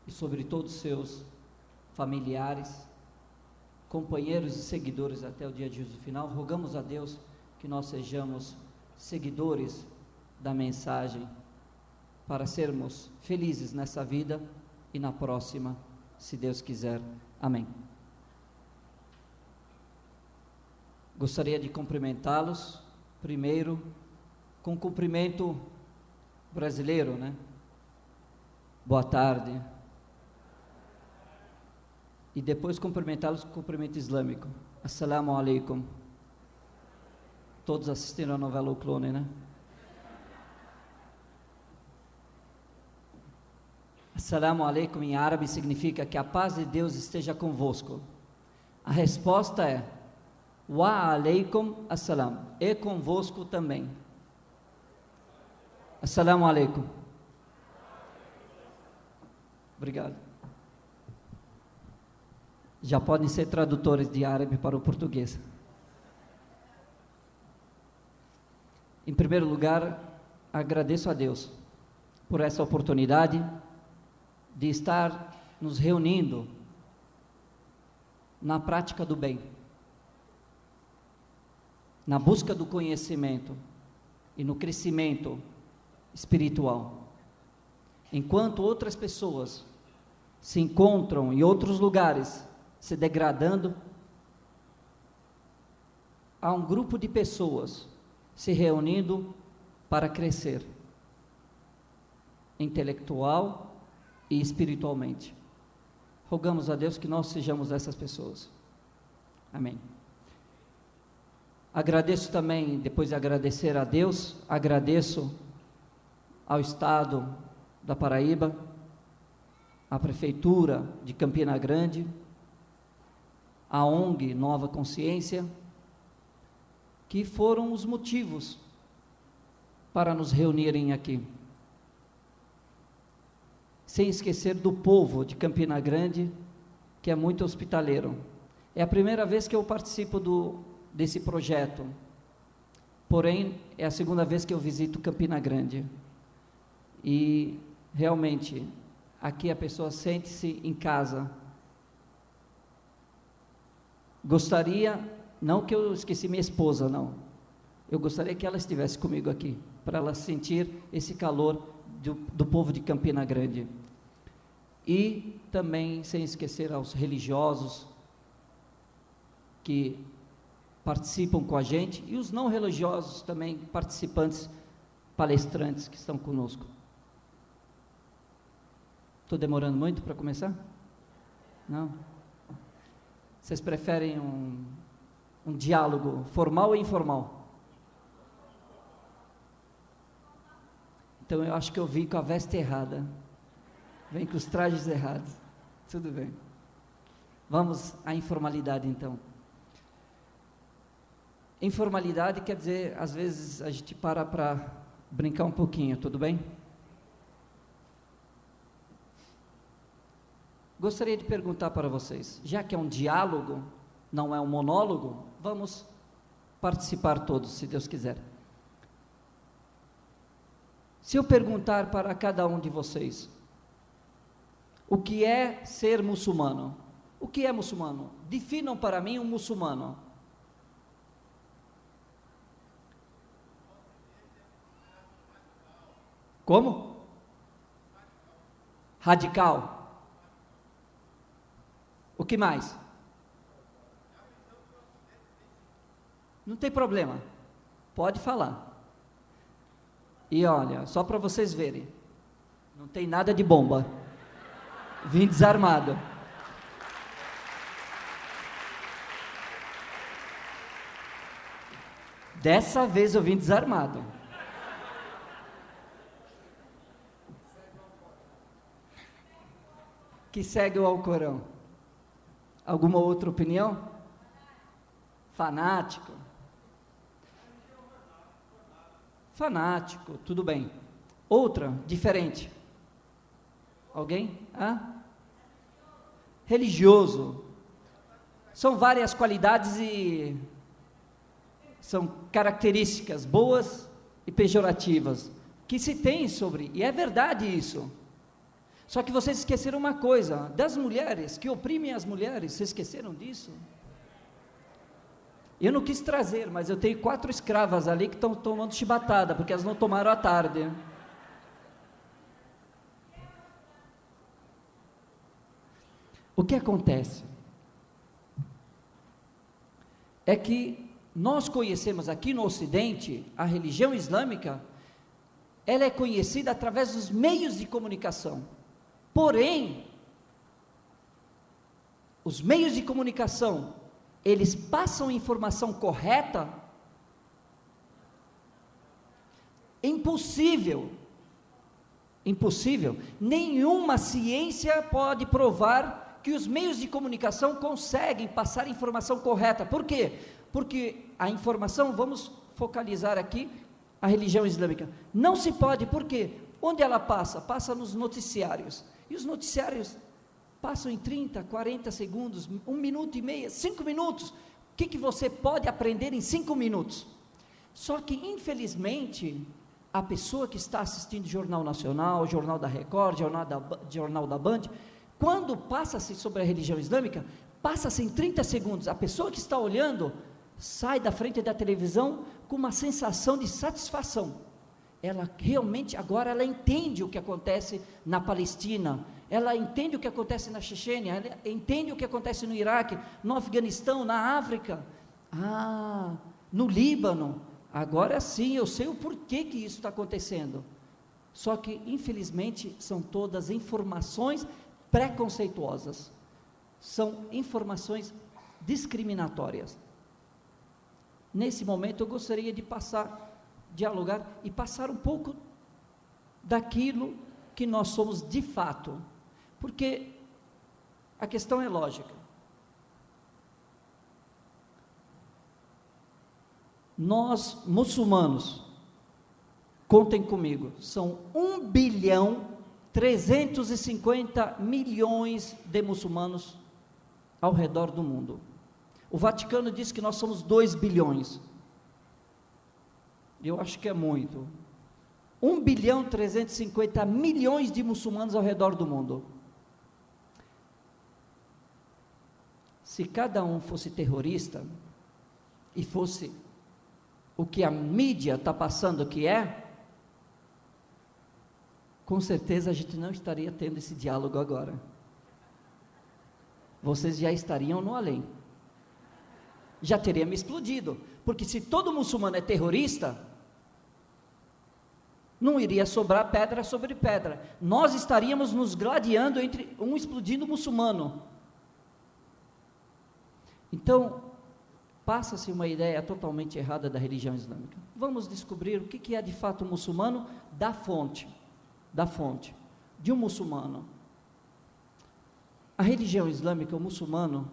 e sobre todos os seus familiares, companheiros e seguidores até o dia de juízo final. Rogamos a Deus que nós sejamos seguidores da mensagem para sermos felizes nessa vida e na próxima, se Deus quiser. Amém. Gostaria de cumprimentá-los, primeiro, com cumprimento brasileiro, né? Boa tarde. E depois cumprimentá-los com cumprimento islâmico. Assalamu alaikum. Todos assistiram a novela O Clone, né? Assalamu alaikum em árabe significa que a paz de Deus esteja convosco. A resposta é: Wa alaikum assalam. E convosco também. Assalamu alaikum. Obrigado. Já podem ser tradutores de árabe para o português. Em primeiro lugar, agradeço a Deus por essa oportunidade de estar nos reunindo na prática do bem, na busca do conhecimento e no crescimento espiritual. Enquanto outras pessoas se encontram em outros lugares se degradando, há um grupo de pessoas se reunindo para crescer intelectual e espiritualmente. Rogamos a Deus que nós sejamos essas pessoas. Amém. Agradeço também, depois de agradecer a Deus, agradeço ao Estado da Paraíba, à Prefeitura de Campina Grande, à ONG Nova Consciência, que foram os motivos para nos reunirem aqui. Sem esquecer do povo de Campina Grande, que é muito hospitaleiro. É a primeira vez que eu participo desse projeto, porém é a segunda vez que eu visito Campina Grande, e realmente aqui a pessoa sente-se em casa. Gostaria, não que eu esqueci minha esposa, não, eu gostaria que ela estivesse comigo aqui, para ela sentir esse calor do povo de Campina Grande. E também sem esquecer aos religiosos que participam com a gente, e os não religiosos também, participantes, palestrantes que estão conosco. Estou demorando muito para começar? Não? Vocês preferem um diálogo formal ou informal? Então eu acho que eu vim com a veste errada, vem com os trajes errados. Tudo bem. Vamos à informalidade então. Informalidade quer dizer, às vezes a gente para brincar um pouquinho, tudo bem? Gostaria de perguntar para vocês, já que é um diálogo, não é um monólogo, vamos participar todos, se Deus quiser. Se eu perguntar para cada um de vocês, o que é ser muçulmano? O que é muçulmano? Definam para mim um muçulmano. Como? Radical. O que mais? Não tem problema, pode falar. E olha, só para vocês verem, não tem nada de bomba. Vim desarmado. Dessa vez eu vim desarmado. Que segue o Alcorão. Alguma outra opinião? Fanático. Fanático, tudo bem. Outra, diferente. Alguém? Religioso. São várias qualidades e são características boas e pejorativas que se tem sobre, e é verdade isso. Só que vocês esqueceram uma coisa, das mulheres, que oprimem as mulheres, vocês esqueceram disso? Eu não quis trazer, mas eu tenho 4 escravas ali que estão tomando chibatada, porque elas não tomaram à tarde. O que acontece? É que nós conhecemos aqui no Ocidente, a religião islâmica, ela é conhecida através dos meios de comunicação. Porém, os meios de comunicação, eles passam a informação correta? Impossível. Impossível. Nenhuma ciência pode provar que os meios de comunicação conseguem passar a informação correta. Por quê? Porque a informação, vamos focalizar aqui a religião islâmica. Não se pode, por quê? Onde ela passa? Passa nos noticiários. E os noticiários passam em 30, 40 segundos, 1 minuto e meio, 5 minutos. O que você pode aprender em 5 minutos? Só que, infelizmente, a pessoa que está assistindo Jornal Nacional, Jornal da Record, Jornal da Band, quando passa-se sobre a religião islâmica, passa-se em 30 segundos. A pessoa que está olhando sai da frente da televisão com uma sensação de satisfação. Ela realmente, agora ela entende o que acontece na Palestina, ela entende o que acontece na Chechênia, ela entende o que acontece no Iraque, no Afeganistão, na África, no Líbano. Agora sim, eu sei o porquê que isso está acontecendo. Só que, infelizmente, são todas informações preconceituosas, são informações discriminatórias. Nesse momento, eu gostaria de dialogar e passar um pouco daquilo que nós somos de fato, porque a questão é lógica. Nós, muçulmanos, contem comigo, são 1.350.000.000 de muçulmanos ao redor do mundo. O Vaticano diz que nós somos 2 bilhões. Eu acho que é muito. 1.350.000.000 de muçulmanos ao redor do mundo. Se cada um fosse terrorista e fosse o que a mídia está passando que é, com certeza a gente não estaria tendo esse diálogo agora. Vocês já estariam no além. Já teria me explodido, porque se todo muçulmano é terrorista, não iria sobrar pedra sobre pedra, nós estaríamos nos gladiando entre um explodindo muçulmano. Então, passa-se uma ideia totalmente errada da religião islâmica. Vamos descobrir o que é de fato um muçulmano da fonte de um muçulmano. A religião islâmica, o muçulmano,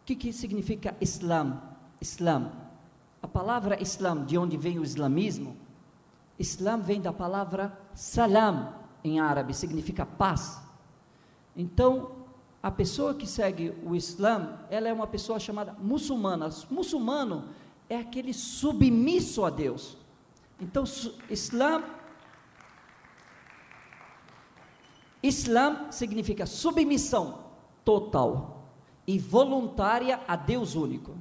o que significa Islam? Islam. A palavra Islam, de onde vem o islamismo, Islam vem da palavra salam, em árabe, significa paz. Então, a pessoa que segue o Islã, ela é uma pessoa chamada muçulmana. Muçulmano é aquele submisso a Deus. Então, Islam significa submissão total e voluntária a Deus único.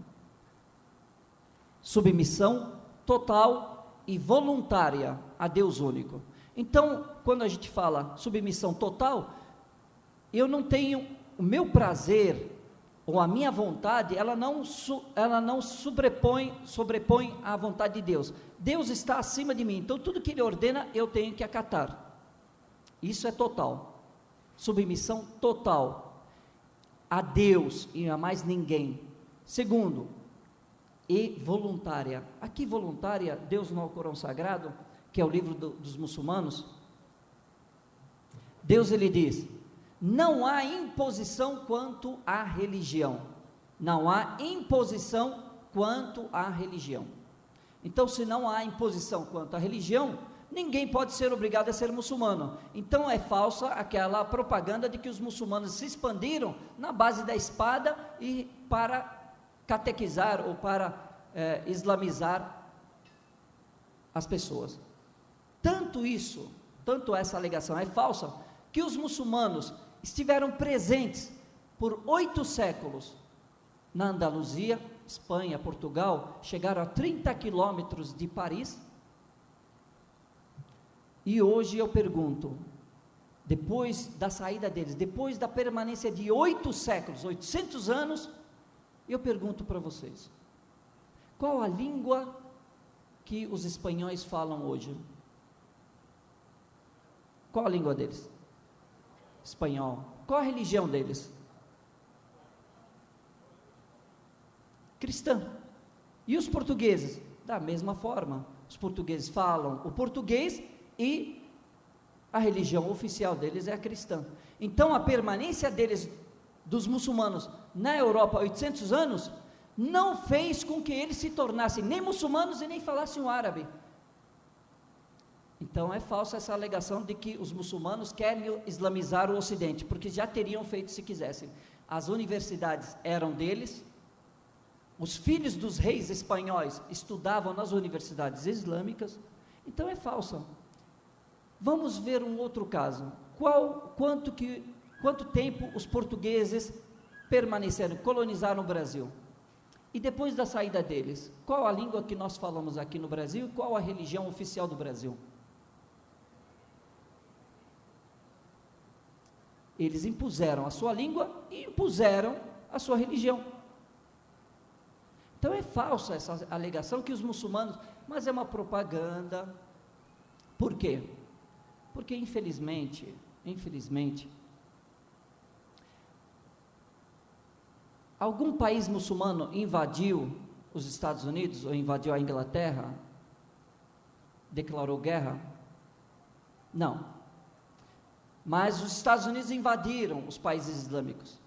Submissão total e voluntária a Deus único. Então, quando a gente fala submissão total, eu não tenho o meu prazer ou a minha vontade, ela não sobrepõe à vontade de Deus. Deus está acima de mim, então tudo que Ele ordena eu tenho que acatar. Isso é total, submissão total a Deus e a mais ninguém. Segundo, e voluntária. Aqui voluntária, Deus no Alcorão Sagrado, que é o livro dos muçulmanos, Deus ele diz: não há imposição quanto à religião. Não há imposição quanto à religião. Então, se não há imposição quanto à religião, ninguém pode ser obrigado a ser muçulmano. Então, é falsa aquela propaganda de que os muçulmanos se expandiram na base da espada e para catequizar ou para islamizar as pessoas. Tanto essa alegação é falsa, que os muçulmanos estiveram presentes por 8 séculos na Andaluzia, Espanha, Portugal, chegaram a 30 quilômetros de Paris. E hoje eu pergunto, depois da saída deles, depois da permanência de 8 séculos, 800 anos, eu pergunto para vocês, qual a língua que os espanhóis falam hoje? Qual a língua deles? Espanhol. Qual a religião deles? Cristã. E os portugueses? Da mesma forma. Os portugueses falam o português e a religião oficial deles é a cristã. Então, a permanência deles, dos muçulmanos, na Europa há 800 anos, não fez com que eles se tornassem nem muçulmanos e nem falassem o árabe. Então é falsa essa alegação de que os muçulmanos querem islamizar o Ocidente, porque já teriam feito se quisessem. As universidades eram deles, os filhos dos reis espanhóis estudavam nas universidades islâmicas, então é falsa. Vamos ver um outro caso. Quanto tempo os portugueses permaneceram, colonizaram o Brasil? E depois da saída deles, qual a língua que nós falamos aqui no Brasil e qual a religião oficial do Brasil? Eles impuseram a sua língua e impuseram a sua religião. Então é falsa essa alegação que os muçulmanos, mas é uma propaganda. Por quê? Porque infelizmente, algum país muçulmano invadiu os Estados Unidos ou invadiu a Inglaterra? Declarou guerra? Não. Mas os Estados Unidos invadiram os países islâmicos.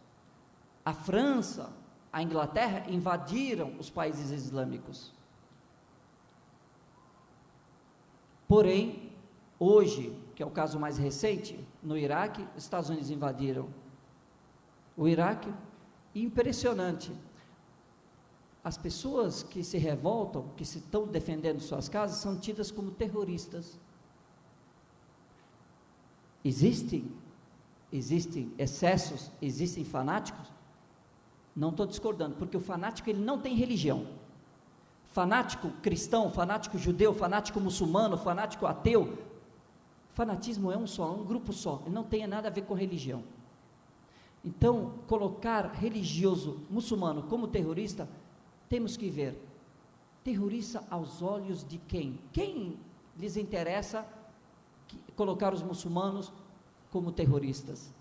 A França, a Inglaterra invadiram os países islâmicos. Porém, hoje, que é o caso mais recente, no Iraque, os Estados Unidos invadiram o Iraque. Impressionante. As pessoas que se revoltam, que se estão defendendo suas casas, são tidas como terroristas. Existem excessos, existem fanáticos? Não estou discordando, porque o fanático ele não tem religião. Fanático cristão, fanático judeu, fanático muçulmano, fanático ateu, fanatismo é um só, é um grupo só, ele não tem nada a ver com religião. Então, colocar religioso muçulmano como terrorista, temos que ver, terrorista aos olhos de quem? Quem lhes interessa colocar os muçulmanos como terroristas?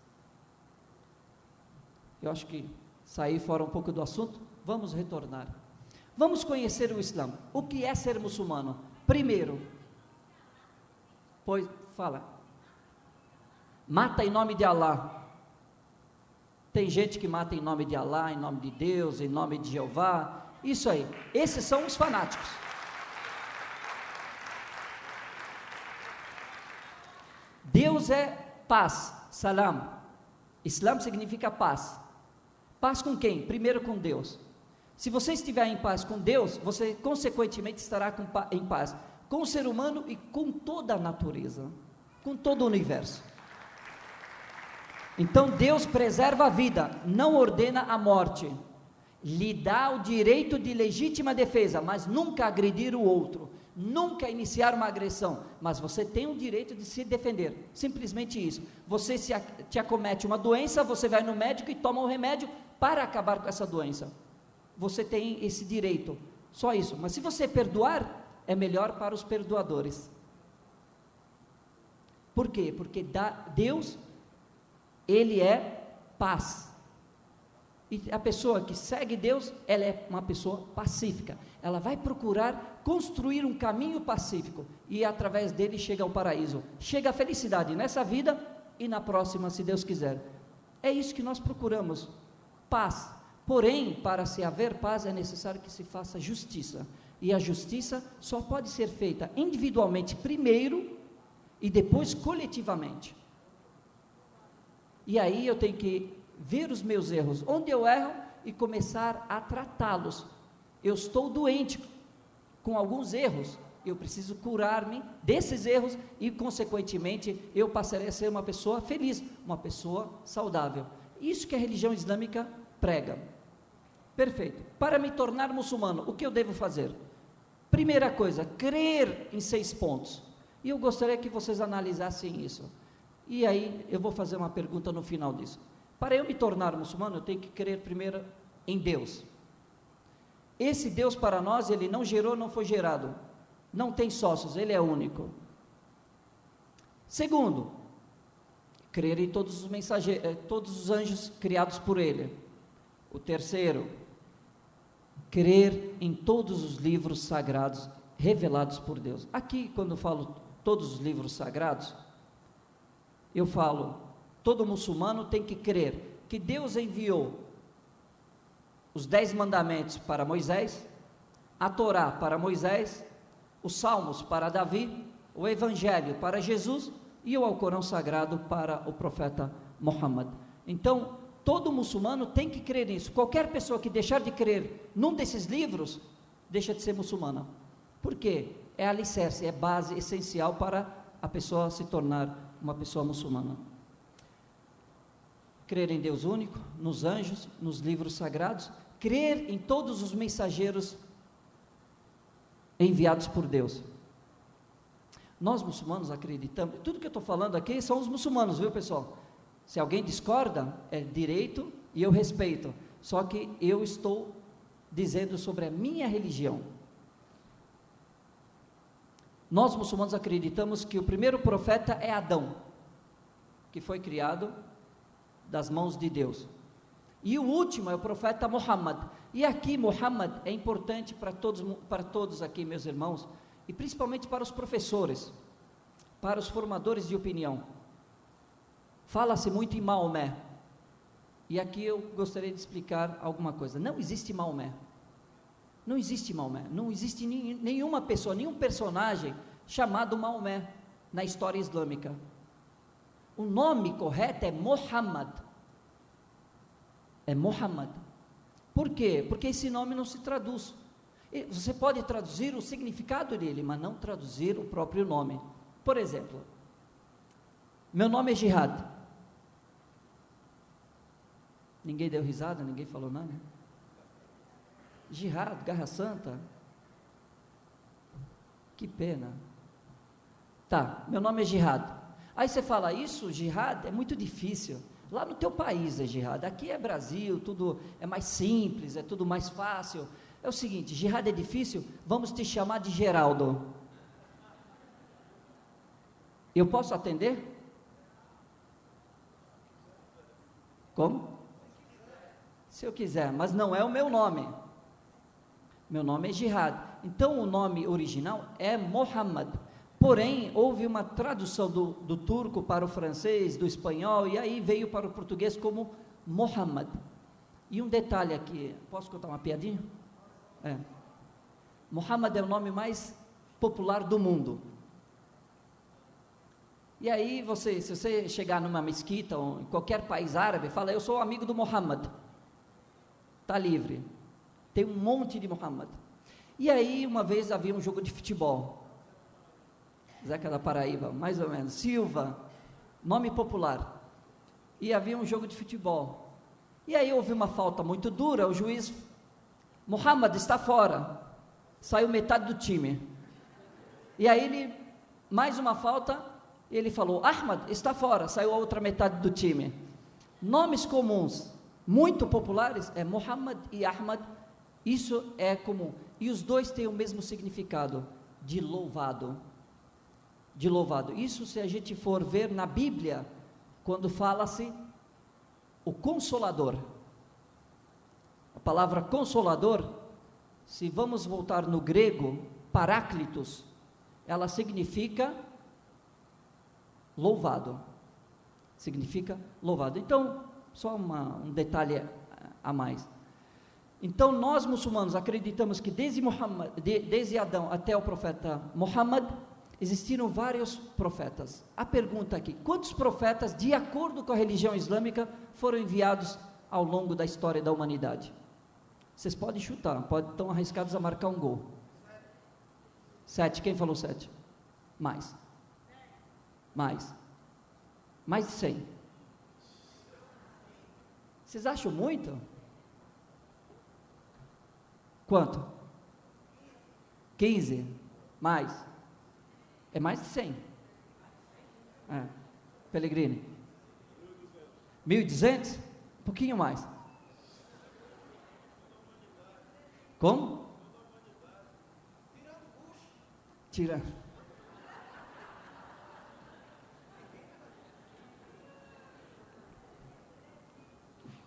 Eu acho que saí fora um pouco do assunto, vamos retornar. Vamos conhecer o Islã. O que é ser muçulmano? Primeiro, pois, fala, mata em nome de Allah. Tem gente que mata em nome de Allah, em nome de Deus, em nome de Jeová, isso aí, esses são os fanáticos. Deus é paz, salam. Islã significa paz. Paz com quem? Primeiro com Deus. Se você estiver em paz com Deus, você consequentemente estará em paz com o ser humano e com toda a natureza, com todo o universo. Então Deus preserva a vida, não ordena a morte, lhe dá o direito de legítima defesa, mas nunca agredir o outro, nunca iniciar uma agressão, mas você tem o direito de se defender, simplesmente isso. Você te acomete uma doença, você vai no médico e toma um remédio para acabar com essa doença, você tem esse direito, só isso. Mas se você perdoar, é melhor para os perdoadores. Por quê? Porque Deus, Ele é paz, e a pessoa que segue Deus, ela é uma pessoa pacífica, ela vai procurar construir um caminho pacífico, e através dele chega ao paraíso, chega a felicidade nessa vida, e na próxima, se Deus quiser. É isso que nós procuramos, paz. Porém, para se haver paz, é necessário que se faça justiça, e a justiça só pode ser feita individualmente primeiro, e depois coletivamente. E aí eu tenho que ver os meus erros, onde eu erro, e começar a tratá-los. Eu estou doente com alguns erros, eu preciso curar-me desses erros, e consequentemente eu passarei a ser uma pessoa feliz, uma pessoa saudável. Isso que a religião islâmica prega. Perfeito. Para me tornar muçulmano, o que eu devo fazer? Primeira coisa, crer em 6 pontos, e eu gostaria que vocês analisassem isso. E aí, eu vou fazer uma pergunta no final disso. Para eu me tornar muçulmano, eu tenho que crer primeiro em Deus. Esse Deus para nós, Ele não gerou, não foi gerado. Não tem sócios, Ele é único. Segundo, crer em todos os mensageiros, todos os anjos criados por Ele. O terceiro, crer em todos os livros sagrados revelados por Deus. Aqui, quando eu falo todos os livros sagrados, eu falo, todo muçulmano tem que crer que Deus enviou os 10 mandamentos para Moisés, a Torá para Moisés, os Salmos para Davi, o Evangelho para Jesus e o Alcorão Sagrado para o profeta Muhammad. Então, todo muçulmano tem que crer nisso. Qualquer pessoa que deixar de crer num desses livros, deixa de ser muçulmana. Por quê? É alicerce, é base essencial para a pessoa se tornar uma pessoa muçulmana. Crer em Deus único, nos anjos, nos livros sagrados, crer em todos os mensageiros enviados por Deus. Nós muçulmanos acreditamos, tudo que eu estou falando aqui são os muçulmanos, viu pessoal? Se alguém discorda, é direito e eu respeito, só que eu estou dizendo sobre a minha religião. Nós muçulmanos acreditamos que o primeiro profeta é Adão, que foi criado das mãos de Deus, e o último é o profeta Muhammad. E aqui Muhammad é importante para todos aqui, meus irmãos, e principalmente para os professores, para os formadores de opinião. Fala-se muito em Maomé, e aqui eu gostaria de explicar alguma coisa. Não existe Maomé, não existe Maomé, não existe nenhuma pessoa, nenhum personagem chamado Maomé na história islâmica. O nome correto é Muhammad, é Muhammad. Por quê? Porque esse nome não se traduz. Você pode traduzir o significado dele, mas não traduzir o próprio nome. Por exemplo, meu nome é Jihad. Ninguém deu risada, ninguém falou nada. Jihad, Guerra Santa. Que pena. Tá, meu nome é Jihad. Aí você fala, isso, Jihad, é muito difícil. Lá no teu país é Jihad, aqui é Brasil, tudo é mais simples, é tudo mais fácil. É o seguinte, Jihad é difícil, vamos te chamar de Geraldo. Eu posso atender? Como? Se eu quiser, mas não é o meu nome. Meu nome é Jihad. Então o nome original é Muhammad. Porém, houve uma tradução do turco para o francês, do espanhol, e aí veio para o português como Muhammad. E um detalhe aqui, posso contar uma piadinha? Muhammad é o nome mais popular do mundo. E aí, se você chegar numa mesquita ou em qualquer país árabe, fala, eu sou amigo do Muhammad. Está livre. Tem um monte de Muhammad. E aí, uma vez havia um jogo de futebol. Zeca da Paraíba, mais ou menos, Silva, nome popular, e havia um jogo de futebol, e aí houve uma falta muito dura, o juiz, Muhammad está fora, saiu metade do time, e aí ele, mais uma falta, ele falou, Ahmad está fora, saiu a outra metade do time. Nomes comuns, muito populares, é Muhammad e Ahmad, isso é comum, e os dois têm o mesmo significado, de louvado. De louvado. Isso se a gente for ver na Bíblia, quando fala-se o Consolador. A palavra Consolador, se vamos voltar no grego, Paráclitos, ela significa louvado. Significa louvado. Então, só um detalhe a mais. Então, nós muçulmanos acreditamos que desde Adão até o profeta Muhammad, existiram vários profetas. A pergunta aqui, quantos profetas, de acordo com a religião islâmica, foram enviados ao longo da história da humanidade? Vocês podem chutar, estão arriscados a marcar um gol. 7, quem falou 7? Mais de 100. Vocês acham muito? Quanto? 15? Mais? É mais de 100. Pellegrini. 1.200? Um pouquinho mais. Como? Tirando.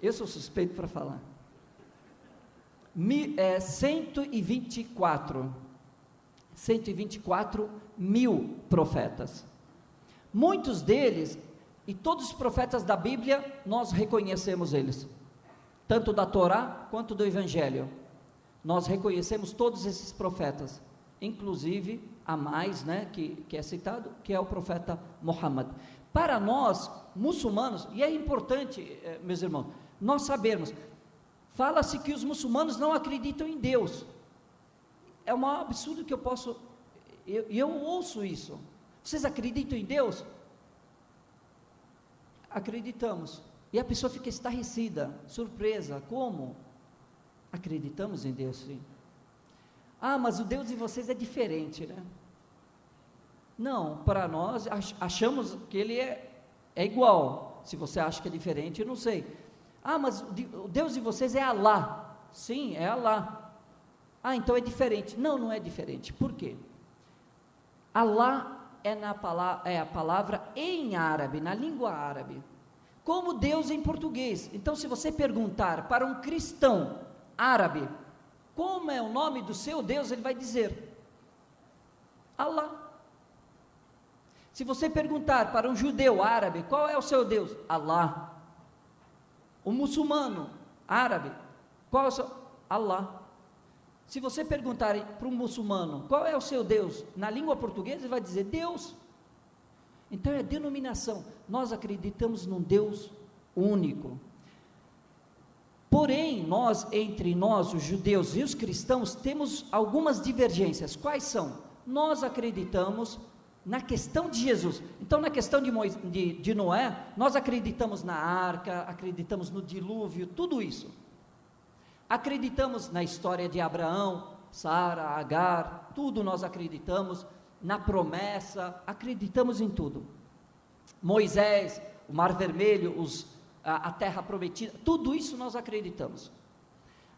Eu sou suspeito para falar. 124 mil profetas. Muitos deles, e todos os profetas da Bíblia, nós reconhecemos eles. tanto da Torá quanto do Evangelho. Nós reconhecemos todos esses profetas, inclusive a mais, né, que é citado, que é o profeta Muhammad. Para nós, muçulmanos, e é importante, meus irmãos, nós sabermos, fala-se que os muçulmanos não acreditam em Deus. É um absurdo que eu ouço isso. Vocês acreditam em Deus? Acreditamos. E a pessoa fica estarrecida, surpresa. Como? Acreditamos em Deus, sim. Ah, mas o Deus de vocês é diferente, né? Não, para nós, achamos que ele é igual. Se você acha que é diferente, eu não sei. Ah, mas o Deus de vocês é Alá. Sim, é Alá. Ah, então é diferente. Não, não é diferente. Por quê? Alá é a palavra em árabe, na língua árabe, como Deus em português. Então, se você perguntar para um cristão árabe, como é o nome do seu Deus, ele vai dizer Alá. Se você perguntar para um judeu árabe, qual é o seu Deus? Alá. O muçulmano árabe, qual é o seu? Alá. Se você perguntar para um muçulmano, qual é o seu Deus? Na língua portuguesa, ele vai dizer Deus. Então é denominação. Nós acreditamos num Deus único. Porém, entre nós, os judeus e os cristãos, temos algumas divergências. Quais são? Nós acreditamos na questão de Jesus. Então, na questão de Noé, nós acreditamos na arca, acreditamos no dilúvio, tudo isso. Acreditamos na história de Abraão, Sara, Agar, tudo nós acreditamos, na promessa, acreditamos em tudo. Moisés, o Mar Vermelho, a terra prometida, tudo isso nós acreditamos.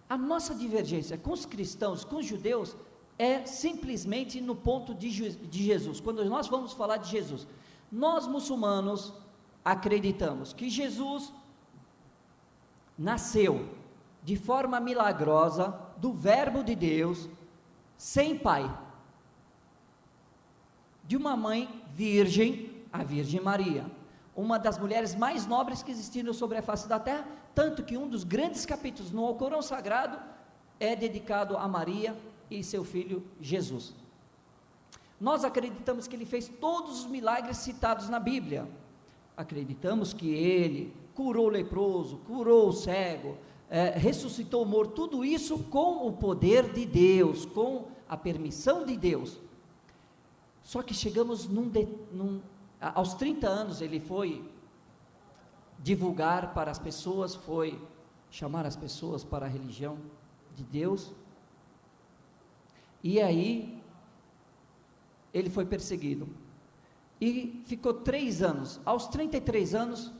A nossa divergência com os cristãos, com os judeus, é simplesmente no ponto de Jesus. Quando nós vamos falar de Jesus, nós muçulmanos acreditamos que Jesus nasceu de forma milagrosa do Verbo de Deus, sem pai, de uma mãe virgem, a Virgem Maria, uma das mulheres mais nobres que existiram sobre a face da terra, tanto que um dos grandes capítulos no Alcorão Sagrado é dedicado a Maria e seu filho Jesus. Nós acreditamos que ele fez todos os milagres citados na Bíblia. Acreditamos que ele curou o leproso, curou o cego, ressuscitou o morto, tudo isso com o poder de Deus, com a permissão de Deus. Só que chegamos aos 30 anos, ele foi divulgar para as pessoas, foi chamar as pessoas para a religião de Deus, e aí ele foi perseguido, e ficou 3 anos, aos 33 anos,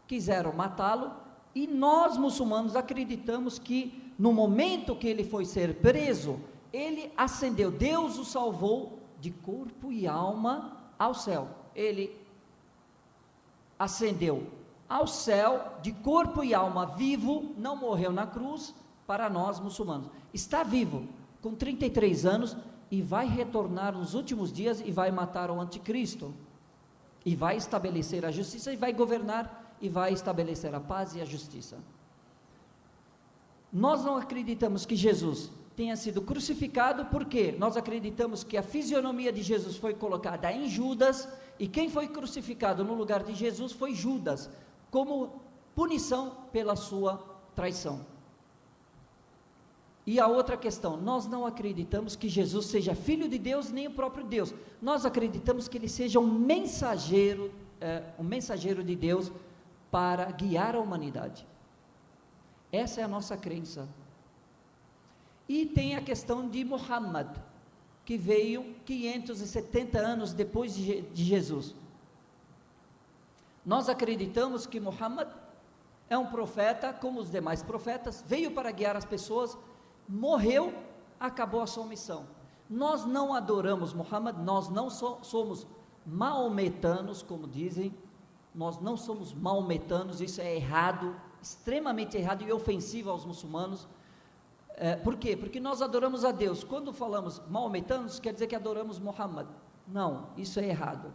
quiseram matá-lo, e nós muçulmanos acreditamos que no momento que ele foi ser preso, ele ascendeu, Deus o salvou de corpo e alma ao céu, ele ascendeu ao céu de corpo e alma vivo, não morreu na cruz. Para nós muçulmanos, está vivo com 33 anos e vai retornar nos últimos dias e vai matar o anticristo e vai estabelecer a justiça e vai governar e vai estabelecer a paz e a justiça. Nós não acreditamos que Jesus tenha sido crucificado, porque nós acreditamos que a fisionomia de Jesus foi colocada em Judas, e quem foi crucificado no lugar de Jesus foi Judas, como punição pela sua traição. E a outra questão, nós não acreditamos que Jesus seja filho de Deus, nem o próprio Deus, nós acreditamos que ele seja um mensageiro de Deus, para guiar a humanidade. Essa é a nossa crença. E tem a questão de Muhammad, que veio 570 anos depois de Jesus. Nós acreditamos que Muhammad é um profeta, como os demais profetas, veio para guiar as pessoas, morreu, acabou a sua missão. Nós não adoramos Muhammad, nós não somos maometanos, como dizem, nós não somos maometanos, isso é errado, extremamente errado e ofensivo aos muçulmanos. Por quê? Porque nós adoramos a Deus. Quando falamos maometanos, quer dizer que adoramos Muhammad. Não, isso é errado.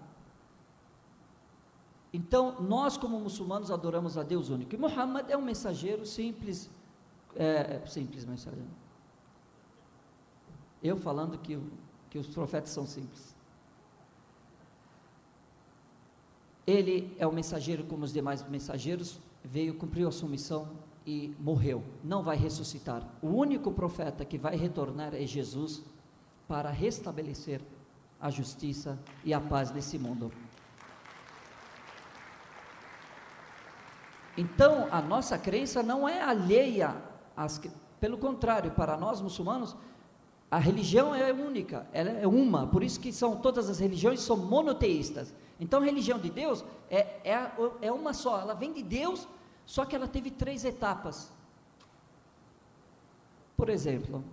Então, nós como muçulmanos adoramos a Deus único. E Muhammad é um mensageiro simples, Simples, mensageiro. Eu falando que os profetas são simples. Ele é o mensageiro como os demais mensageiros, veio, cumpriu a sua missão e morreu. Não vai ressuscitar. O único profeta que vai retornar é Jesus para restabelecer a justiça e a paz nesse mundo. Então, a nossa crença não é alheia pelo contrário, para nós muçulmanos, a religião é única, ela é uma, por isso que todas as religiões são monoteístas. Então a religião de Deus é uma só, ela vem de Deus, só que ela teve 3 etapas. Por exemplo,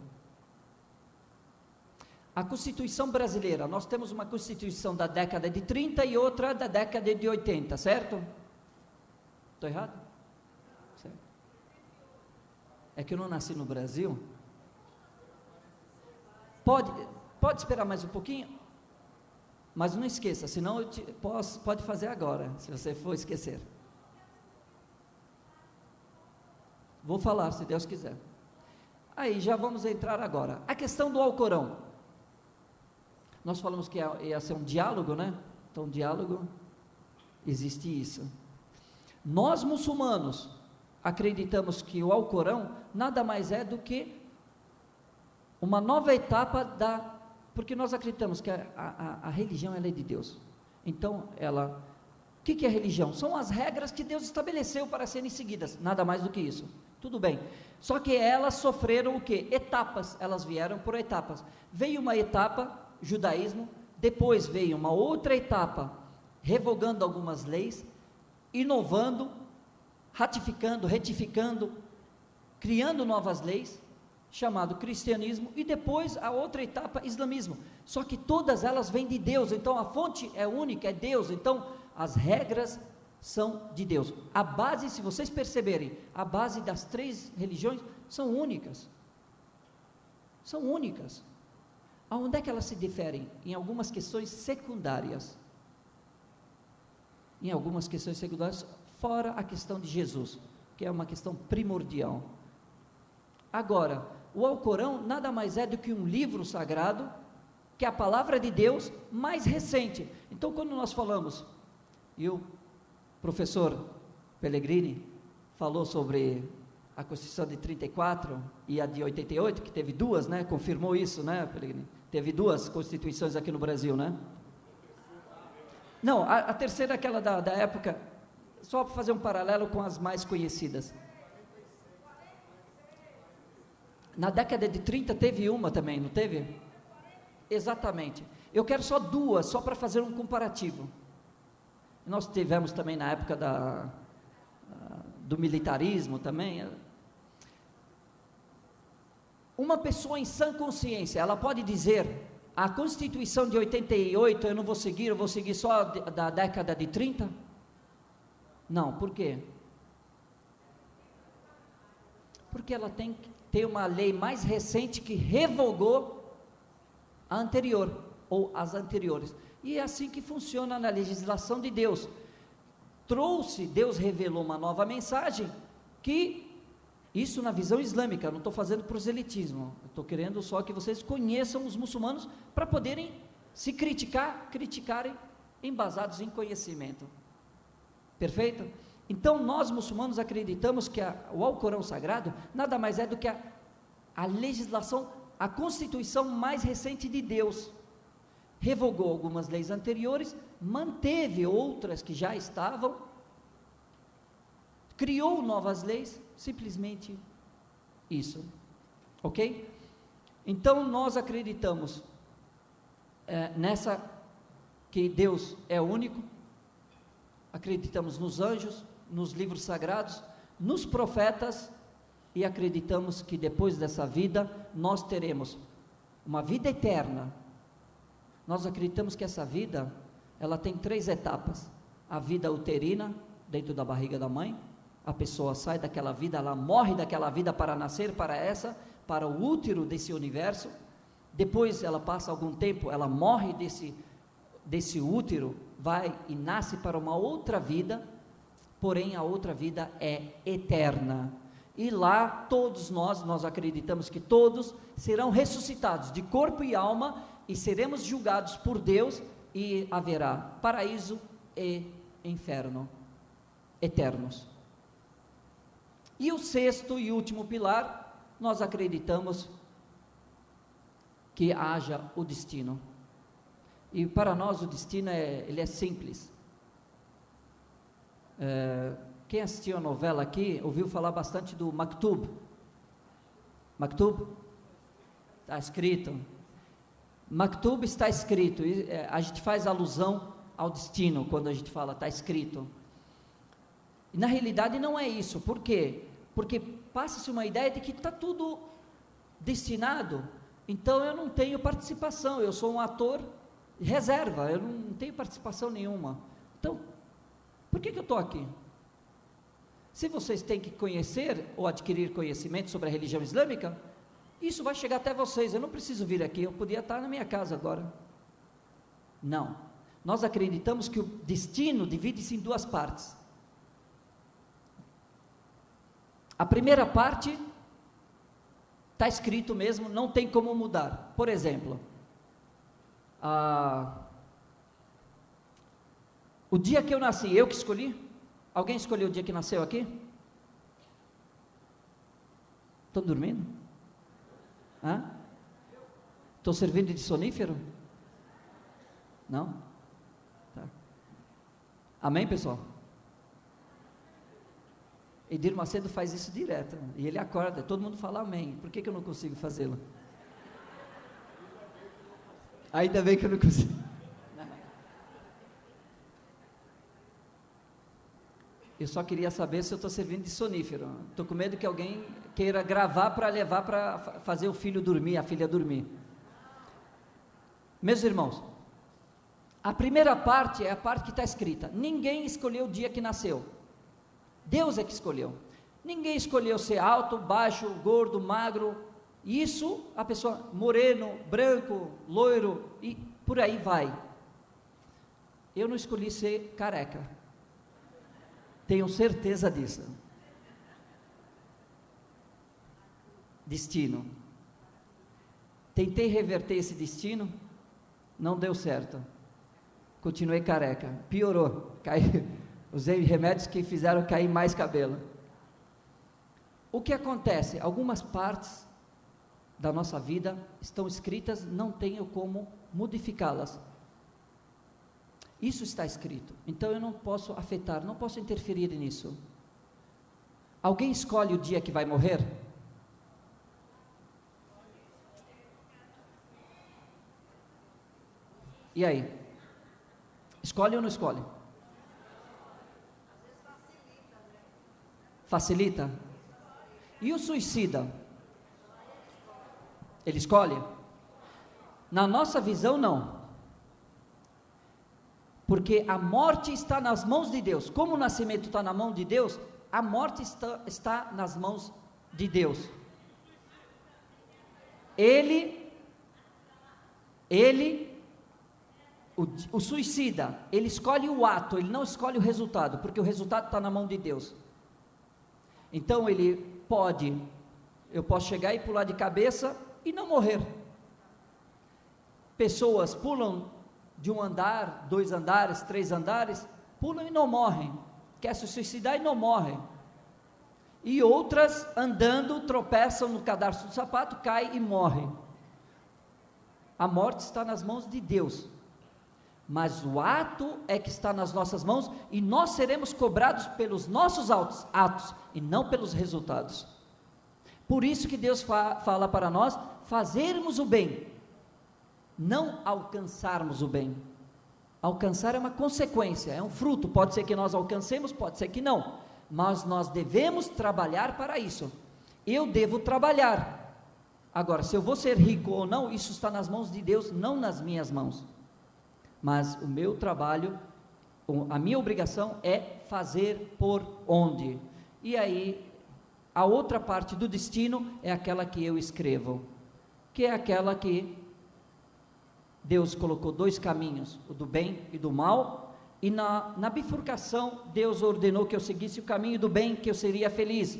a Constituição brasileira, nós temos uma Constituição da década de 30 e outra da década de 80, certo? Estou errado? Certo. É que eu não nasci no Brasil. Pode esperar mais um pouquinho, mas não esqueça, senão pode fazer agora, se você for esquecer. Vou falar, se Deus quiser. Aí, já vamos entrar agora. A questão do Alcorão. Nós falamos que ia ser um diálogo, né? Então, diálogo, existe isso. Nós, muçulmanos, acreditamos que o Alcorão nada mais é do que uma nova etapa porque nós acreditamos que a religião ela é de Deus. Então, o que é religião? São as regras que Deus estabeleceu para serem seguidas, nada mais do que isso. Tudo bem. Só que elas sofreram o quê? Etapas, elas vieram por etapas. Veio uma etapa, judaísmo, depois veio uma outra etapa, revogando algumas leis, inovando, ratificando, retificando, criando novas leis, chamado cristianismo, e depois a outra etapa, islamismo. Só que todas elas vêm de Deus, então a fonte é única, é Deus, então as regras são de Deus. A base, se vocês perceberem, a base das 3 religiões são únicas. São únicas. Aonde é que elas se diferem? Em algumas questões secundárias. Em algumas questões secundárias, fora a questão de Jesus, que é uma questão primordial. Agora, o Alcorão nada mais é do que um livro sagrado, que é a palavra de Deus mais recente. Então, quando nós falamos, e o professor Pellegrini falou sobre a Constituição de 34 e a de 88, que teve 2, né? Confirmou isso, né, Pellegrini? Teve 2 constituições aqui no Brasil, né? Não, a terceira é aquela da época, só para fazer um paralelo com as mais conhecidas. Na década de 30 teve uma também, não teve? Exatamente. Eu quero só 2, só para fazer um comparativo. Nós tivemos também na época do militarismo também. Uma pessoa em sã consciência, ela pode dizer, a Constituição de 88 eu não vou seguir, eu vou seguir só da década de 30? Não, por quê? Porque ela tem que ter uma lei mais recente que revogou a anterior, ou as anteriores. E é assim que funciona na legislação de Deus. Deus revelou uma nova mensagem, isso na visão islâmica, não estou fazendo proselitismo, estou querendo só que vocês conheçam os muçulmanos, para poderem se criticarem embasados em conhecimento. Perfeito? Então, nós muçulmanos acreditamos que o Alcorão Sagrado nada mais é do que a legislação, a Constituição mais recente de Deus. Revogou algumas leis anteriores, manteve outras que já estavam, criou novas leis, simplesmente isso. Ok? Então, nós acreditamos que Deus é único, acreditamos nos anjos, nos livros sagrados, nos profetas, e acreditamos que depois dessa vida nós teremos uma vida eterna. Nós acreditamos que essa vida, ela tem 3 etapas: a vida uterina, dentro da barriga da mãe, a pessoa sai daquela vida, ela morre daquela vida para nascer para o útero desse universo, depois ela passa algum tempo, ela morre desse útero, vai e nasce para uma outra vida, porém a outra vida é eterna. e lá todos nós acreditamos que todos serão ressuscitados de corpo e alma, e seremos julgados por Deus, e haverá paraíso e inferno eternos. E o sexto e último pilar, nós acreditamos que haja o destino. E para nós o destino ele é simples. Quem assistiu a novela aqui, ouviu falar bastante do Maktub. Maktub? Está escrito. Maktub está escrito. A gente faz alusão ao destino quando a gente fala, está escrito. E na realidade não é isso. Por quê? Porque passa-se uma ideia de que está tudo destinado, então eu não tenho participação, eu sou um ator reserva, eu não tenho participação nenhuma. Então, por que eu estou aqui? Se vocês têm que conhecer ou adquirir conhecimento sobre a religião islâmica, isso vai chegar até vocês, eu não preciso vir aqui, eu podia estar na minha casa agora. Não, nós acreditamos que o destino divide-se em duas partes. A primeira parte está escrito mesmo, não tem como mudar. Por exemplo, o dia que eu nasci, eu que escolhi? Alguém escolheu o dia que nasceu aqui? Estão dormindo? Estou servindo de sonífero? Não? Tá. Amém, pessoal? Edir Macedo faz isso direto, e ele acorda, todo mundo fala amém. Por que eu não consigo fazê-lo? Ainda bem que eu não consigo. Eu só queria saber se eu estou servindo de sonífero. Estou com medo que alguém queira gravar para levar para fazer o filho dormir, a filha dormir. Meus irmãos, a primeira parte é a parte que está escrita. Ninguém escolheu o dia que nasceu. Deus é que escolheu. Ninguém escolheu ser alto, baixo, gordo, magro. Isso, a pessoa moreno, branco, loiro e por aí vai. Eu não escolhi ser careca. Tenho certeza disso. Destino. Tentei reverter esse destino, não deu certo. Continuei careca. Piorou. Caiu. Usei remédios que fizeram cair mais cabelo. O que acontece? Algumas partes da nossa vida estão escritas, não tenho como modificá-las. Isso está escrito, então eu não posso afetar, não posso interferir nisso. Alguém escolhe o dia que vai morrer? E aí? Escolhe ou não escolhe? Facilita? E o suicida? Ele escolhe? Na nossa visão, não. Porque a morte está nas mãos de Deus. Como o nascimento está na mão de Deus, a morte está nas mãos de Deus. O suicida, ele escolhe o ato, ele não escolhe o resultado, porque o resultado está na mão de Deus. Então eu posso chegar e pular de cabeça e não morrer. Pessoas pulam de um andar, 2 andares, 3 andares, pulam e não morrem. Quer se suicidar e não morrem. E outras andando, tropeçam no cadarço do sapato, caem e morrem. A morte está nas mãos de Deus. Mas o ato é que está nas nossas mãos, e nós seremos cobrados pelos nossos atos e não pelos resultados. Por isso que Deus fala para nós fazermos o bem, não alcançarmos o bem. Alcançar é uma consequência, é um fruto, pode ser que nós alcancemos, pode ser que não, mas nós devemos trabalhar para isso. Eu devo trabalhar. Agora, se eu vou ser rico ou não, isso está nas mãos de Deus, não nas minhas mãos. Mas o meu trabalho, a minha obrigação é fazer por onde. E aí, a outra parte do destino é aquela que eu escrevo, que é aquela que Deus colocou 2 caminhos, o do bem e do mal, e na bifurcação Deus ordenou que eu seguisse o caminho do bem, que eu seria feliz,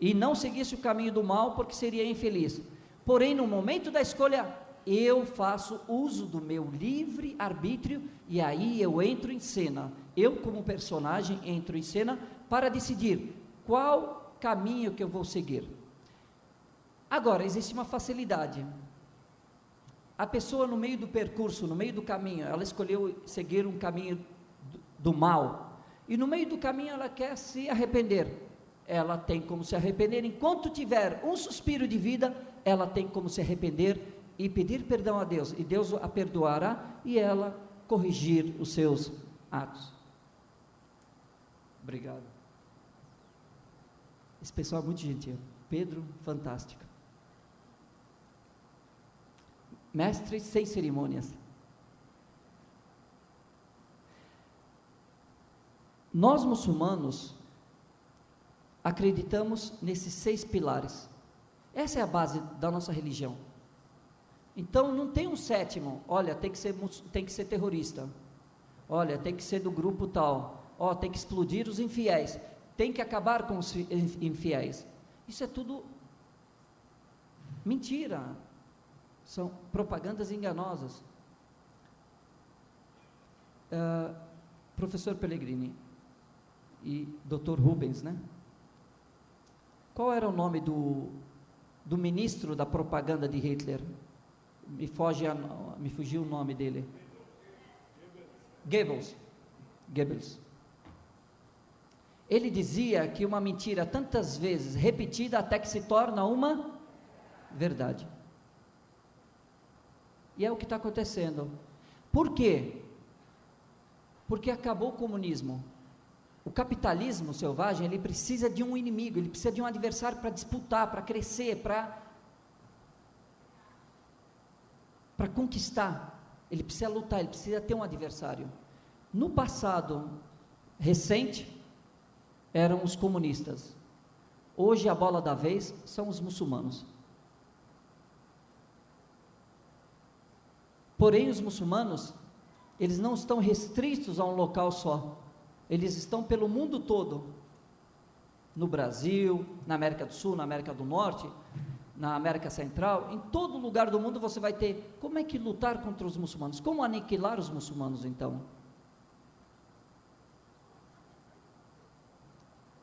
e não seguisse o caminho do mal, porque seria infeliz. Porém, no momento da escolha, eu faço uso do meu livre arbítrio, e aí eu entro em cena. Eu, como personagem, entro em cena para decidir qual caminho que eu vou seguir. Agora, existe uma facilidade. A pessoa, no meio do percurso, no meio do caminho, ela escolheu seguir um caminho do mal, e no meio do caminho ela quer se arrepender. Ela tem como se arrepender, enquanto tiver um suspiro de vida, ela tem como se arrepender e pedir perdão a Deus, e Deus a perdoará, e ela corrigir os seus atos. Obrigado. Esse pessoal é muito gentil. Pedro, fantástico. Mestre sem cerimônias. Nós muçulmanos acreditamos nesses 6 pilares. Essa é a base da nossa religião. Então não tem um 7º, olha, tem que ser terrorista, olha, tem que ser do grupo tal, ó, tem que explodir os infiéis, tem que acabar com os infiéis. Isso é tudo mentira, são propagandas enganosas. Professor Pellegrini e Dr. Rubens, né? Qual era o nome do ministro da propaganda de Hitler? Me fugiu o nome dele. Goebbels. Ele dizia que uma mentira tantas vezes repetida até que se torna uma verdade. E é o que está acontecendo. Por quê? Porque acabou o comunismo. O capitalismo selvagem, ele precisa de um inimigo, ele precisa de um adversário para disputar, para crescer, para conquistar. Ele precisa lutar, ele precisa ter um adversário. No passado recente, eram os comunistas. Hoje a bola da vez são os muçulmanos. Porém, os muçulmanos, eles não estão restritos a um local só. Eles estão pelo mundo todo. No Brasil, na América do Sul, na América do Norte, na América Central, em todo lugar do mundo você vai ter. Como é que lutar contra os muçulmanos? Como aniquilar os muçulmanos, então?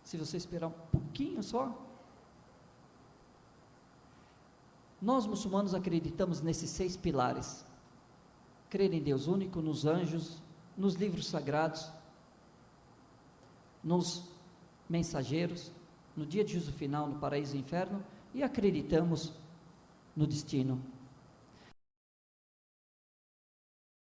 Se você esperar um pouquinho só. Nós muçulmanos acreditamos nesses 6 pilares. Crer em Deus único, nos anjos, nos livros sagrados, nos mensageiros, no dia de juízo final, no paraíso e inferno, e acreditamos no destino.